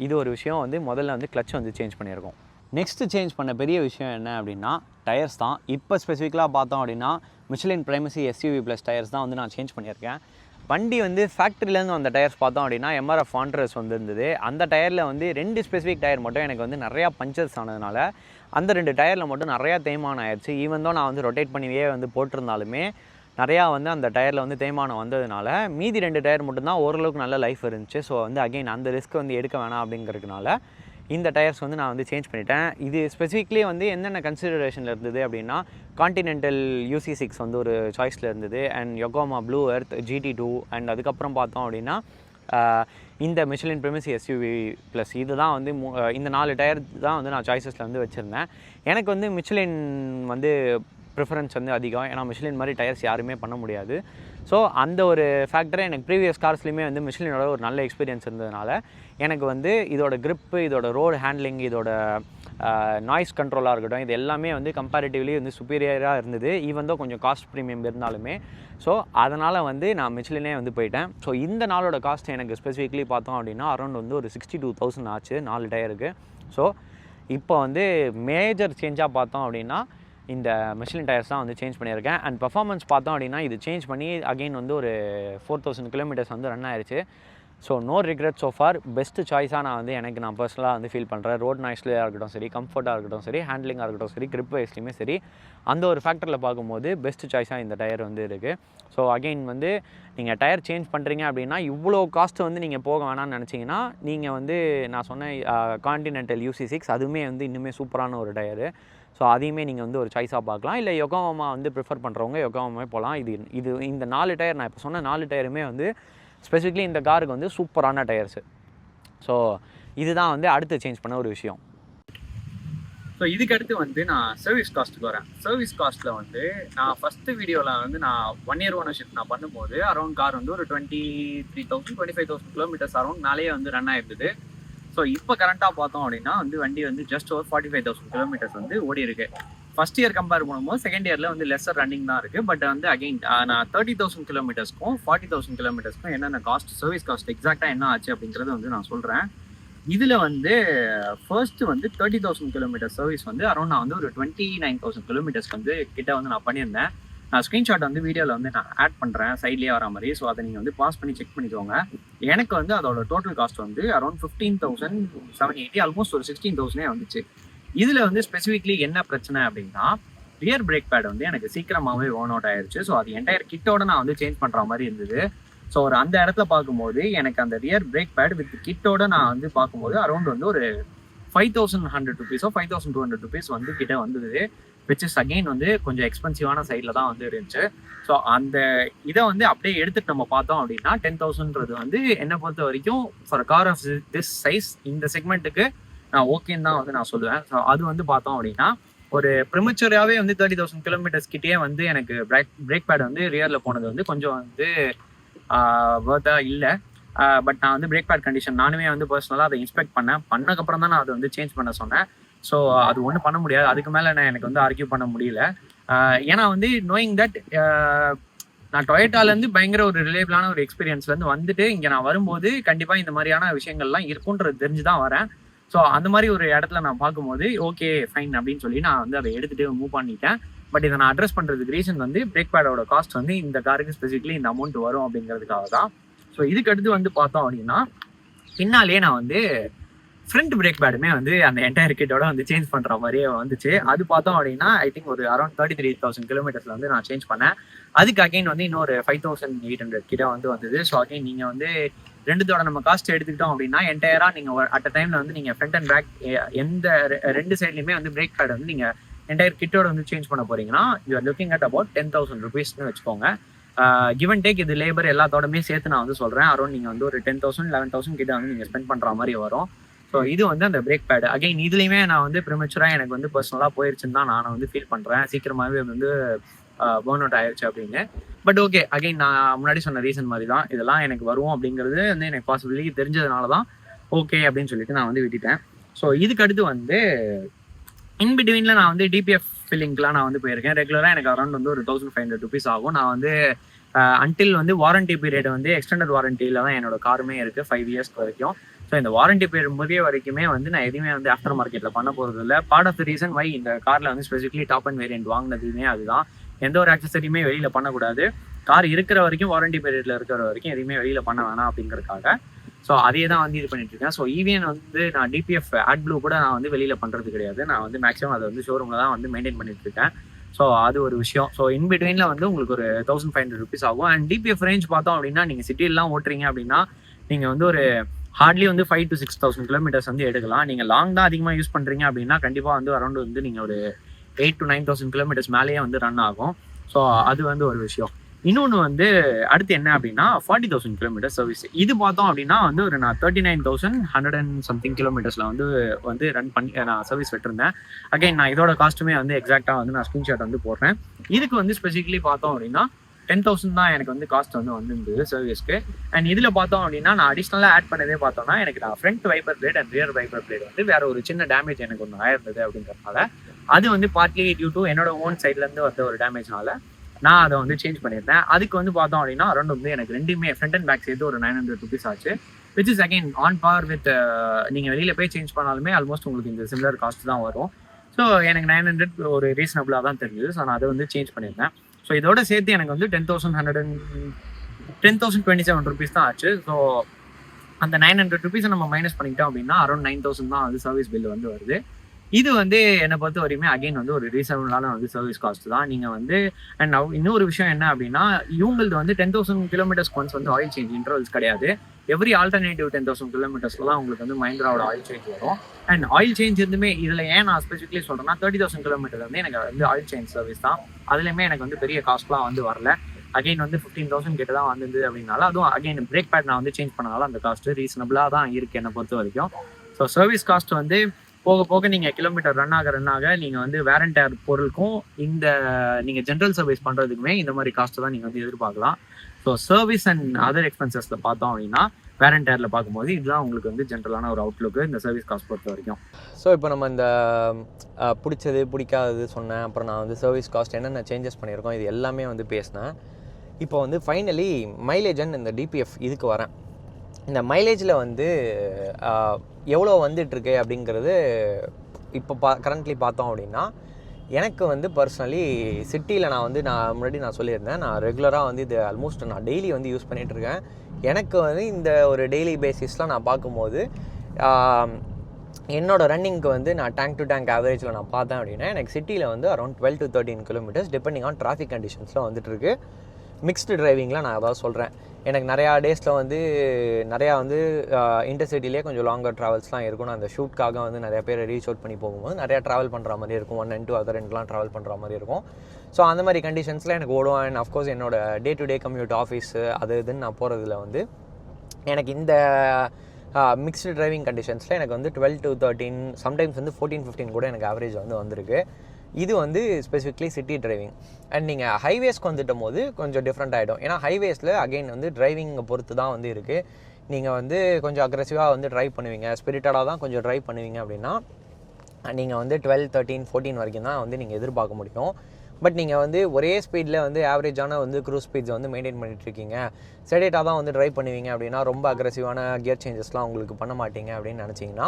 இது ஒரு விஷயம் வந்து முதல்ல வந்து கிளச் வந்து சேஞ்ச் பண்ணியிருக்கோம். நெக்ஸ்ட்டு சேஞ்ச் பண்ண பெரிய விஷயம் என்ன அப்படின்னா டயர்ஸ் தான். இப்போ ஸ்பெசிஃபிக்கலாக பார்த்தோம் அப்படின்னா மிஷ்லின் பிரைமசி SUV ப்ளஸ் டயர்ஸ் தான் வந்து நான் சேஞ்ச் பண்ணியிருக்கேன். வண்டி வந்து ஃபேக்ட்ரியிலேருந்து வந்த டயர்ஸ் பார்த்தோம் அப்படின்னா MRF Fondress வந்து இருந்தது. அந்த டயரில் வந்து 2 ஸ்பெசிஃபிக் டயர் மட்டும் எனக்கு வந்து நிறையா பஞ்சர்ஸ் ஆனதுனால அந்த 2 டயரில் மட்டும் நிறையா தேய்மானம் ஆயிடுச்சு. ஈவன் தான் நான் வந்து ரொட்டேட் பண்ணியே வந்து போட்டிருந்தாலுமே நிறையா வந்து அந்த டயரில் வந்து தேய்மானம் வந்ததுனால மீதி 2 டயர் மட்டும்தான் ஓரளவுக்கு நல்ல லைஃப் இருந்துச்சு. ஸோ வந்து அகைன் அந்த ரிஸ்க் வந்து எடுக்க வேணாம் அப்படிங்கிறதுனால இந்த டயர்ஸ் வந்து நான் வந்து சேஞ்ச் பண்ணிட்டேன். இது ஸ்பெசிஃபிக்லி வந்து என்னென்ன கன்சிடரேஷனில் இருந்தது அப்படின்னா, கான்டினென்டல் UC6 வந்து ஒரு சாய்ஸில் இருந்தது. And Yokohama blue earth GT2 and அதுக்கப்புறம் பார்த்தோம் அப்படின்னா இந்த மிஷ்லின் பிரைமசி SUV ப்ளஸ் இது தான் வந்து இந்த 4 டயர் தான் வந்து நான் சாய்ஸஸில் வந்து வச்சுருந்தேன். எனக்கு வந்து மிஷ்லின் வந்து ப்ரிஃபரன்ஸ் வந்து அதிகம். ஏன்னா மிஷ்லின் மாதிரி டயர்ஸ் யாருமே பண்ண முடியாது. ஸோ அந்த ஒரு ஃபேக்டரை எனக்கு ப்ரீவியஸ் கார்ஸ்லையுமே வந்து மிஷ்லினோட ஒரு நல்ல எக்ஸ்பீரியன்ஸ் இருந்ததுனால எனக்கு வந்து இதோட க்ரிப்பு, இதோட ரோடு ஹேண்ட்லிங், இதோட நாய்ஸ் கண்ட்ரோலாக இருக்கட்டும், இது எல்லாமே வந்து கம்பேரிட்டிவ்லி வந்து சுப்பீரியராக இருந்தது. ஈவன் தான் கொஞ்சம் காஸ்ட் ப்ரீமியம் இருந்தாலுமே. ஸோ அதனால் வந்து நான் மிஷ்லினே வந்து போயிட்டேன். ஸோ இந்த நாளோட காஸ்ட் எனக்கு ஸ்பெசிஃபிக்லி பார்த்தோம் அப்படின்னா அரௌண்ட் வந்து ஒரு 62,000 ஆச்சு 4 டயருக்கு. ஸோ இப்போ வந்து மேஜர் சேஞ்சாக பார்த்தோம் அப்படின்னா இந்த மிஷ்லின் டயர்ஸ் தான் வந்து சேஞ்ச் பண்ணியிருக்கேன். அண்ட் பர்ஃபார்மன்ஸ் பார்த்தோம் அப்படின்னா இது சேஞ்ச் பண்ணி அகெயின் வந்து ஒரு 4,000 கிலோமீட்டர்ஸ் வந்து ரன் ஆயிடுச்சு. So no regret so far. Best சாய்ஸாக நான் பர்சனலாக வந்து ஃபீல் பண்ணுறேன். ரோட் நாய்ஸ்லையாக இருக்கட்டும் சரி, கம்ஃபர்ட்டாக இருக்கட்டும் சரி, ஹேண்ட்லிங்காக இருக்கட்டும் சரி, கிரிப் வைஸ்லையுமே சரி, அந்த ஒரு ஃபேக்டரில் பார்க்கும்போது பெஸ்ட்டு சாய்ஸாக இந்த டயர் வந்து இருக்குது. ஸோ அகெயின் வந்து நீங்கள் டயர் சேஞ்ச் பண்ணுறீங்க அப்படின்னா இவ்வளோ காஸ்ட்டு வந்து நீங்கள் போக வேணாம்னு நினச்சிங்கன்னா நீங்கள் வந்து நான் சொன்ன கான்டினென்டல் UC6 அதுவுமே வந்து இன்னுமே சூப்பரான ஒரு டயரு. ஸோ அதையுமே நீங்கள் வந்து ஒரு சாய்ஸாக பார்க்கலாம். இல்லை யோகோமா வந்து ப்ரிஃபர் பண்ணுறவங்க யோகோமாவே போகலாம். இந்த 4 டயர் நான் இப்போ சொன்ன 4 டயருமே வந்து ஸ்பெசிஃபிக்லி இந்த காருக்கு வந்து சூப்பரான டயர்ஸு. ஸோ இதுதான் வந்து அடுத்து சேஞ்ச் பண்ண ஒரு விஷயம். ஸோ இதுக்கு அடுத்து வந்து நான் சர்வீஸ் காஸ்ட்டுக்கு வரேன். சர்வீஸ் காஸ்ட்டில் வந்து நான் ஃபஸ்ட்டு வீடியோவில் வந்து நான் 1 year ஓனர்ஷிப் நான் பண்ணும்போது அரௌண்ட் கார் வந்து ஒரு 23,000 25,000 கிலோமீட்டர்ஸ் அரௌண்ட் மேலேயே வந்து ரன் ஆகிருந்தது. ஸோ இப்போ கரண்ட்டாக பார்த்தோம் அப்படின்னா வந்து வண்டி வந்து ஜஸ்ட் ஒரு 45,000 கிலோமீட்டர்ஸ் வந்து ஓடி இருக்கு. ஃபர்ஸ்ட் இயர் கம்பேர் பண்ணும்போது செகண்ட் இயரில் வந்து லெஸ்ஸர் ரன்னிங் தான் இருக்குது. பட் வந்து அகைன் நான் 30,000 கிலோமீட்டர்ஸ்க்கும் 40,000 கிலோமீட்டர்ஸ்க்கும் என்னென்ன காஸ்ட் சர்வீஸ் காஸ்ட் எக்ஸாக்டாக என்ன ஆச்சு அப்படிங்கிறத வந்து நான் சொல்கிறேன். இதில் வந்து ஃபர்ஸ்ட் வந்து 30,000 கிலோமீட்டர் சர்வீஸ் வந்து அரௌண்ட் நான் வந்து ஒரு 29,000 கிலோமீட்டர்ஸ்க்கு வந்து கிட்ட வந்து நான் பண்ணியிருந்தேன். நான் ஸ்க்ரீன்ஷாட் வந்து வீடியோவில் வந்து நான் ஆட் பண்ணுறேன் சைட்லேயே வர மாதிரி. ஸோ அதை நீங்கள் வந்து பாஸ் பண்ணி செக் பண்ணிக்கோங்க. எனக்கு வந்து அதோட டோட்டல் காஸ்ட் வந்து அரௌண்ட் 15,780 ஆல்மோஸ்ட் ஒரு 16,000 வந்துச்சு. இதில் வந்து ஸ்பெசிஃபிக்லி என்ன பிரச்சனை அப்படின்னா ரியர் பிரேக் பேட் வந்து எனக்கு சீக்கிரமாகவே ஓன் அவுட் ஆயிடுச்சு. ஸோ அது என்டையர் கிட்டோட நான் வந்து சேஞ்ச் பண்ணுற மாதிரி இருந்தது. ஸோ ஒரு அந்த இடத்துல பார்க்கும்போது எனக்கு அந்த ரியர் பிரேக் பேட் வித் கிட்டோட நான் வந்து பார்க்கும்போது அரௌண்ட் வந்து ஒரு 5,100 rupees 5,200 rupees வந்து கிட்ட வந்தது. விச் இஸ் அகெயின் வந்து கொஞ்சம் எக்ஸ்பென்சிவான சைடில் தான் வந்து இருந்துச்சு. ஸோ அந்த இதை வந்து அப்படியே எடுத்துட்டு நம்ம பார்த்தோம் அப்படின்னா 10,000ன்றது வந்து என்னை பொறுத்த வரைக்கும் for car of this size இந்த செக்மெண்ட்டுக்கு நான் ஓகேன்னு தான் வந்து நான் சொல்லுவேன். ஸோ அது வந்து பார்த்தோம் அப்படின்னா ஒரு ப்ரிமச்சூராகவே வந்து 30,000 கிலோமீட்டர்ஸ் கிட்டே வந்து எனக்கு பிரேக் பேட் வந்து ரியரில் போனது வந்து கொஞ்சம் வந்து வர்த்தாக இல்லை. பட் நான் வந்து பிரேக் பேட் கண்டிஷன் நானுமே வந்து பர்சனலாக அதை இன்ஸ்பெக்ட் பண்ணக்கப்புறம் தான் நான் அதை வந்து சேஞ்ச் பண்ண சொன்னேன். ஸோ அது ஒன்றும் பண்ண முடியாது. அதுக்கு மேலே எனக்கு வந்து ஆர்கியூ பண்ண முடியல. ஏன்னா வந்து நோயிங் தட் நான் டொயோட்டாலேருந்து பயங்கர ஒரு ரிலேபிளான ஒரு எக்ஸ்பீரியன்ஸ்லேருந்து வந்துட்டு இங்கே நான் வரும்போது கண்டிப்பாக இந்த மாதிரியான விஷயங்கள்லாம் இருக்குன்றது தெரிஞ்சு தான் வரேன். ஸோ அந்த மாதிரி ஒரு இடத்துல நான் பார்க்கும்போது ஓகே ஃபைன் அப்படின்னு சொல்லி நான் வந்து அதை எடுத்துகிட்டு மூவ் பண்ணிட்டேன். பட் இதை நான் அட்ரஸ் பண்ணுறதுக்கு ரீசன் வந்து பிரேக் பேடோட காஸ்ட் வந்து இந்த காருக்கு ஸ்பெசிஃபிக்லி இந்த அமௌண்ட் வரும் அப்படிங்கிறதுக்காக தான். ஸோ இதுக்கு அடுத்து வந்து பார்த்தோம் அப்படின்னா பின்னாலே நான் வந்து ஃப்ரண்ட் பிரேக் பேடுமே வந்து அந்த என்டையர் கிட்டோட வந்து சேஞ்ச் பண்ணுற மாதிரியே வந்துச்சு. அது பார்த்தோம் அப்படின்னா ஐ திங்க் ஒரு அரௌண்ட் 33,000 கிலோமீட்டர்ஸில் வந்து நான் சேஞ்ச் பண்ணேன். அதுக்கு அகைன் வந்து இன்னொரு 5,800 கிட்ட வந்து வந்தது. ஸோ அகைன் நீங்கள் வந்து ரெண்டுத்தோட நம்ம காஸ்ட் எடுத்துக்கிட்டோம் அப்படின்னா என்டையராக நீங்கள் அட் அ டைமில் வந்து நீங்கள் ஃப்ரண்ட் அண்ட் பேக் எந்த ரெண்டு சைட்லையுமே வந்து பிரேக் பேட் வந்து நீங்கள் என்டையர் கிட்டோட வந்து சேஞ்ச் பண்ண போறீங்கன்னா you are looking at about 10,000 rupeesனு வச்சுக்கோங்க. கிவ் அண்ட் டேக் இது லேபர் எல்லாத்தோடமே சேர்த்து நான் வந்து சொல்கிறேன். அரௌண்ட் நீங்கள் வந்து ஒரு 10,000 11,000 கிட்ட வந்து நீங்கள் ஸ்பெண்ட் பண்ணுற மாதிரி வரும். ஸோ இது வந்து அந்த பிரேக் பேடு அகைன் இதுலேயுமே நான் வந்து ப்ரிமச்சுராக எனக்கு வந்து பர்சனலாக போயிருச்சுன்னு தான் நான் வந்து ஃபீல் பண்ணுறேன். சீக்கிரமாகவே வந்து பர்ன் அவுட் ஆயிடுச்சு அப்படின்னு. பட் ஓகே அகைன் நான் முன்னாடி சொன்ன ரீசன் மாதிரி தான் இதெல்லாம் எனக்கு வரும் அப்படிங்கிறது வந்து எனக்கு பாசிபிலிட்டி தெரிஞ்சதுனால தான் ஓகே அப்படின்னு சொல்லிட்டு நான் வந்து விட்டுட்டேன். ஸோ இதுக்கு அடுத்து வந்து இன்பிட்வீனில் நான் வந்து டிபிஎஃப் ஃபில்லிங்க்லாம் நான் வந்து போயிருக்கேன். ரெகுலராக எனக்கு அரௌண்ட் வந்து ஒரு 1,500 rupees ஆகும். நான் வந்து அன்டில் வந்து வாரண்டி பீரியட் வந்து எக்ஸ்டெண்டட் வாரண்டியில் தான் என்னோட காருமே இருக்குது 5 years வரைக்கும். ஸோ இந்த வாரண்டி பீரியட் முடிய வரைக்குமே வந்து நான் எதுவுமே வந்து ஆஃப்டர் மார்க்கெட்டில் பண்ண போகிறது இல்லை. Part of the reason why இந்த காரில் வந்து ஸ்பெசிஃபிக்லி டாப் அண்ட் வேரியன்ட் வாங்கினதுமே அதுதான். எந்த ஒரு ஆக்சசரியுமே வெளியில் பண்ணக்கூடாது. கார் இருக்கிற வரைக்கும் வாரண்டி பீரியடில் இருக்கிற வரைக்கும் எதுவுமே வெளியில் பண்ண வேணாம் அப்படிங்கிறதுக்காக. ஸோ அதே தான் வந்து இது பண்ணிட்டு இருக்கேன். ஸோ ஈவன் வந்து நான் டிபிஎஃப் ஆட் ப்ளூ கூட நான் வந்து வெளியில் பண்ணுறது கிடையாது. நான் வந்து மேக்ஸிமம் அதை வந்து ஷோரூமில் தான் வந்து மெயின்டைன் பண்ணிட்டு இருக்கேன். ஸோ அது ஒரு விஷயம். ஸோ இன்பிட்வீனில் வந்து உங்களுக்கு ஒரு 1,500 rupees ஆகும். அண்ட் டிபிஎஃப் ரேஞ்ச் பார்த்தோம் அப்படின்னா நீங்கள் சிட்டிலாம் ஓட்டுறீங்க அப்படின்னா நீங்கள் வந்து ஒரு ஹார்ட்லி வந்து 5,000 to 6,000 kilometers வந்து எடுக்கலாம். நீங்கள் லாங் தான் அதிகமாக யூஸ் பண்ணுறீங்க அப்படின்னா கண்டிப்பாக வந்து அரௌண்ட் வந்து நீங்கள் ஒரு 8,000 to 9,000 kilometers மேலேயே வந்து ரன் ஆகும். ஸோ அது வந்து ஒரு விஷயம். இன்னொன்று வந்து அடுத்து என்ன அப்படின்னா 40,000 kilometers சர்வீஸ். இது பார்த்தோம் அப்படின்னா வந்து ஒரு நான் 39,100 and something kilometersல வந்து ரன் பண்ணி நான் சர்வீஸ் விட்டுருந்தேன். அகைன் நான் இதோட காஸ்ட்டுமே வந்து எக்ஸாக்டாக வந்து நான் ஸ்க்ரீன்ஷாட் வந்து போடுறேன். இதுக்கு வந்து ஸ்பெசிஃபிக்லி பார்த்தோம் அப்படின்னா 10,000 தான் எனக்கு வந்து காஸ்ட் வந்து வந்துருந்தது சர்வீஸ்க்கு. அண்ட் இதில் பார்த்தோம் அப்படின்னா நான் அடிஷ்னலாக ஆட் பண்ணதே பார்த்தோம்னா எனக்கு நான் front wiper blade and rear wiper blade வந்து வேற ஒரு சின்ன டேமேஜ் எனக்கு ஒன்று ஆயிருந்தது அப்படிங்கிறதுனால அது வந்து பார்ட்லி டியூ டு என்னோட ஓன் சைட்லேருந்து வந்த ஒரு டேமேஜ்னால நான் அதை வந்து சேஞ்ச் பண்ணியிருந்தேன். அதுக்கு வந்து பார்த்தோம் அப்படின்னா அரௌண்ட் வந்து எனக்கு ரெண்டுமே ஃப்ரண்ட் அண்ட் பேக் சேர்த்து ஒரு 900 rupees ஆச்சு. Which is again on par with நீங்கள் வெளியில் போய் சேஞ்ச் பண்ணாலுமே ஆல்மோஸ்ட் உங்களுக்கு இந்த சிமிலர் காஸ்ட் தான் வரும். ஸோ எனக்கு 900 ஒரு ரீசனபிளாக தான் தெரிஞ்சது. ஸோ நான் அதை வந்து சேஞ்ச் பண்ணியிருந்தேன். ஸோ இதோட சேர்த்து எனக்கு வந்து 10,027 rupees தான் ஆச்சு. ஸோ அந்த 900 rupees நம்ம மைனஸ் பண்ணிக்கிட்டோம் அப்படின்னா அரௌண்ட் 9,000 தான் வந்து சர்வீஸ் பில் வந்து வருது. இது வந்து என்னை பொறுத்த வரையுமே அகைன் வந்து ஒரு ரீசனபிளான வந்து சர்வீஸ் காஸ்ட் தான். நீங்கள் வந்து அண்ட் இன்னொரு விஷயம் என்ன அப்படின்னா இவங்களது வந்து 10,000 kilometers ஒன்ஸ் வந்து ஆயில் சேஞ்ச் இன்டர்வல்ஸ் கிடையாது. எவ்ரி ஆல்டர்னேட்டிவ் 10,000 kilometersலாம் உங்களுக்கு வந்து மஹிந்திராவோட ஆயில் சேஞ்ச் வரும். அண்ட் ஆயில் சேஞ்ச் இருந்துமே இதில் ஏன் நான் ஸ்பெசிஃபிக்லி சொல்கிறேன்னா 30,000 kilometers வந்து எனக்கு வந்து ஆயில் சேஞ்ச் சர்வீஸ் தான். அதுலேயுமே எனக்கு வந்து பெரிய காஸ்ட்லாம் வந்து வரல. அகைன் வந்து 15,000 கிட்ட தான் வந்தது அப்படின்னால அதுவும் அகைன் பிரேக் பேட் நான் வந்து சேஞ்ச் பண்ணனால அந்த காஸ்ட் ரீசனபிளாக தான் இருக்குது என்னை பொறுத்த வரைக்கும். ஸோ சர்வீஸ் காஸ்ட் வந்து போக போக நீங்கள் கிலோமீட்டர் ரன் ஆக நீங்கள் வந்து வேர் அண்ட் டயர் பொருளுக்கும் இந்த நீங்கள் ஜென்ரல் சர்வீஸ் பண்ணுறதுக்குமே இந்த மாதிரி காஸ்ட்டு தான் நீங்கள் வந்து எதிர்பார்க்கலாம். ஸோ சர்வீஸ் அண்ட் அதர் எக்ஸ்பென்சஸில் பார்த்தோம் அப்படின்னா வேர் அண்ட் டயரில் பார்க்கும்போது இதுதான் உங்களுக்கு வந்து ஜென்ரலான ஒரு அவுட்லுக்கு இந்த சர்வீஸ் காஸ்ட் பொறுத்த வரைக்கும். ஸோ இப்போ நம்ம இந்த பிடிச்சது பிடிக்காதது சொன்னேன். அப்புறம் நான் வந்து சர்வீஸ் காஸ்ட் என்னென்ன சேஞ்சஸ் பண்ணியிருக்கோம் இது எல்லாமே வந்து பேசினேன். இப்போ வந்து ஃபைனலி மைலேஜ் அண்ட் இந்த டிபிஎஃப் இதுக்கு வரேன். இந்த மைலேஜில் வந்து எவ்வளோ வந்துட்டுருக்கு அப்படிங்கிறது இப்போ கரண்ட்லி பார்த்தோம் அப்படின்னா எனக்கு வந்து பர்சனலி சிட்டியில் நான் முன்னாடி நான் சொல்லியிருந்தேன் நான் ரெகுலராக வந்து இது ஆல்மோஸ்ட் நான் டெய்லி வந்து யூஸ் பண்ணிகிட்ருக்கேன். எனக்கு வந்து இந்த ஒரு டெய்லி பேசிஸில் நான் பார்க்கும்போது என்னோடய ரன்னிங்க்கு வந்து நான் டேங்க் டு டேங்க் ஆவரேஜில் நான் பார்த்தேன் அப்படின்னா எனக்கு சிட்டியில் வந்து around 12 to 13 kilometers depending on traffic கண்டிஷன்ஸில் வந்துட்டுருக்கு. மிக்ஸ்டு டிரைவிங்கில் நான் அதாவது சொல்கிறேன். எனக்கு நிறையா டேஸில் வந்து நிறையா வந்து இன்டர்சிட்டிலே கொஞ்சம் லாங்கர் ட்ராவல்ஸ்லாம் இருக்கும். நான் அந்த ஷூட்காக வந்து நிறையா பேர் ரீச் அவுட் பண்ணி போகும்போது நிறையா ட்ராவல் பண்ணுற மாதிரி இருக்கும். 1 and 2 அதர் எண்ட்லாம் ட்ராவல் பண்ணுற மாதிரி இருக்கும். ஸோ அந்த மாதிரி கண்டிஷன்ஸில் எனக்கு ஓடும். அண்ட் அஃப்கோர்ஸ் என்னோட day to day commute office அது இதுன்னு நான் போகிறதுல வந்து எனக்கு இந்த மிக்ஸ்டு டிரைவிங் கண்டிஷன்ஸில் எனக்கு வந்து 12 to 13 சம்டைம்ஸ் வந்து 14-15 கூட எனக்கு ஆவரேஜ் வந்து வந்திருக்கு. இது வந்து ஸ்பெசிஃபிக்லி சிட்டி டிரைவிங். அண்ட் நீங்கள் ஹைவேஸ்க்கு வந்துட்டும் போது கொஞ்சம் டிஃப்ரெண்ட் ஆகிடும். ஏன்னா ஹைவேஸில் அகெயின் வந்து டிரைவிங்கை பொறுத்து தான் வந்து இருக்குது. நீங்கள் வந்து கொஞ்சம் அக்ரெசிவாக வந்து ட்ரைவ் பண்ணுவீங்க, ஸ்பிரிட்டடாக தான் கொஞ்சம் ட்ரைவ் பண்ணுவீங்க அப்படின்னா நீங்கள் வந்து 12, 13, 14 வரைக்கும் தான் வந்து நீங்கள் எதிர்பார்க்க முடியும். பட் நீங்கள் வந்து ஒரே ஸ்பீடில் வந்து ஆவரேஜான வந்து க்ரூஸ் ஸ்பீட்ஸ் வந்து மெயின்டைன் பண்ணிகிட்ருக்கீங்க, செடேட்டாக தான் வந்து ட்ரைவ் பண்ணுவீங்க அப்படின்னா ரொம்ப அக்ரெசிவான கியர் சேஞ்சஸ்லாம் உங்களுக்கு பண்ண மாட்டீங்க அப்படின்னு நினச்சிங்கன்னா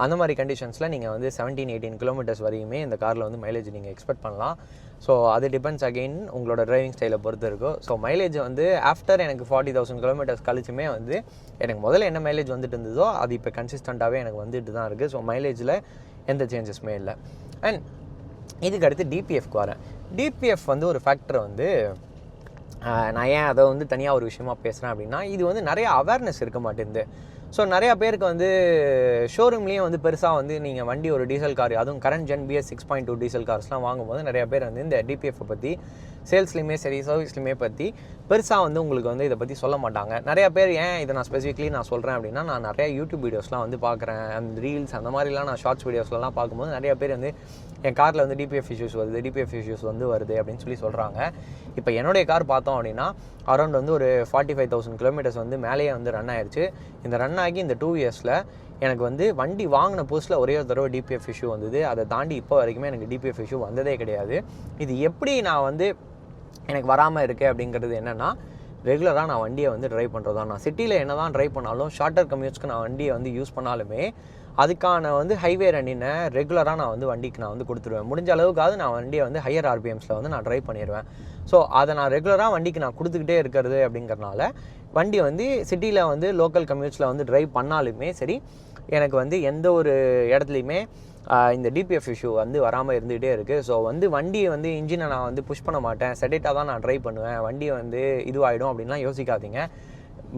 அந்த மாதிரி கண்டிஷன்ஸில் நீங்கள் வந்து 17-18 கிலோமீட்டர்ஸ் வரையுமே இந்த காரில் வந்து மைலேஜ் நீங்கள் எக்ஸ்பெக்ட் பண்ணலாம். ஸோ அது டிபெண்ட்ஸ் அகெயின் உங்களோட டிரைவிங் ஸ்டைலை பொறுத்து இருக்கும். ஸோ மைலேஜ் வந்து ஆஃப்டர் எனக்கு 40,000 கிலோமீட்டர்ஸ் கழிச்சுமே வந்து எனக்கு முதல்ல என்ன மைலேஜ் வந்துட்டு இருந்ததோ அது இப்போ கன்சிஸ்டண்ட்டாகவே எனக்கு வந்துட்டு தான் இருக்குது. ஸோ மைலேஜில் எந்த சேஞ்சஸுமே இல்லை. அண்ட் இதுக்கு அடுத்து டிபிஎஃப்க்கு வரேன். டிபிஎஃப் வந்து ஒரு ஃபேக்டர் வந்து நான் ஏன் அதை வந்து தனியாக ஒரு விஷயமா பேசுகிறேன் அப்படின்னா இது வந்து நிறைய அவேர்னஸ் இருக்க மாட்டேங்குது. ஸோ நிறையா பேருக்கு வந்து ஷோரூம்லேயும் வந்து பெருசாக வந்து நீங்கள் வண்டி ஒரு டீசல் கார் அதுவும் கரண்ட் ஜென் BS 6.2 டீசல் கார்ஸ்லாம் வாங்கும்போது நிறையா பேர் வந்து இந்த டிபிஎஃப்பை பற்றி சேல்ஸ்லையுமே சரி சர்வீஸ்லையுமே பற்றி பெருசாக வந்து உங்களுக்கு வந்து இதை பற்றி சொல்ல மாட்டாங்க. நிறையா பேர் ஏன் இதை நான் ஸ்பெசிஃபிக்லி நான் சொல்கிறேன் அப்படின்னா நான் நிறையா யூடியூப் வீடியோஸ்லாம் வந்து பார்க்குறேன். அந்த ரீல்ஸ் அந்த மாதிரிலாம் நான் ஷார்ட்ஸ் வீடியோஸ்லாம் பார்க்கும்போது நிறையா பேர் வந்து என் காரில் வந்து டிபிஎஃப் இஷ்யூஸ் வருது அப்படின்னு சொல்லி சொல்கிறாங்க. இப்போ என்னுடைய கார் பார்த்தோம் அப்படின்னா அரௌண்ட் வந்து ஒரு 45,000 கிலோமீட்டர்ஸ் வந்து மேலேயே வந்து ரன் ஆயிடுச்சு. இந்த ரன் ஆகி இந்த 2 இயர்ஸில் எனக்கு வந்து வண்டி வாங்கின புதுசில் ஒரே ஒரு தடவை டிபிஎஃப் இஷ்யூ வந்தது. அதை தாண்டி இப்போ வரைக்குமே எனக்கு டிபிஎஃப் இஷ்யூ வந்ததே கிடையாது. இது எப்படி நான் வந்து எனக்கு வராமல் இருக்குது அப்படிங்கிறது என்னென்னா ரெகுலராக நான் வண்டியை வந்து ட்ரைவ் பண்ணுறது தான். நான் சிட்டியில் என்ன தான் ட்ரைவ் பண்ணாலும் ஷார்ட்டர் கம்யூட்ஸ்க்கு நான் வண்டியை வந்து யூஸ் பண்ணாலுமே அதுக்கான வந்து ஹைவே ரன்னினை ரெகுலராக நான் வந்து வண்டிக்கு நான் வந்து கொடுத்துருவேன். முடிஞ்ச அளவுக்காவது நான் வண்டியை வந்து ஹையர் ஆர்பிஎம்ஸில் வந்து நான் ட்ரைவ் பண்ணிடுவேன். ஸோ அதை நான் ரெகுலராக வண்டிக்கு நான் கொடுத்துக்கிட்டே இருக்கிறது அப்படிங்கிறனால வண்டி வந்து சிட்டியில் வந்து லோக்கல் கம்யூட்ஸில் வந்து ட்ரைவ் பண்ணாலுமே சரி எனக்கு வந்து எந்த ஒரு இடத்துலையுமே இந்த டிபிஎஃப் இஷ்யூ வந்து வராமல் இருந்துகிட்டே இருக்குது. ஸோ வந்து வண்டியை வந்து இன்ஜினை நான் வந்து புஷ் பண்ண மாட்டேன், செடேட்டாக தான் நான் ட்ரைவ் பண்ணுவேன், வண்டியை வந்து இதுவாகிடும் அப்படின்லாம் யோசிக்காதீங்க.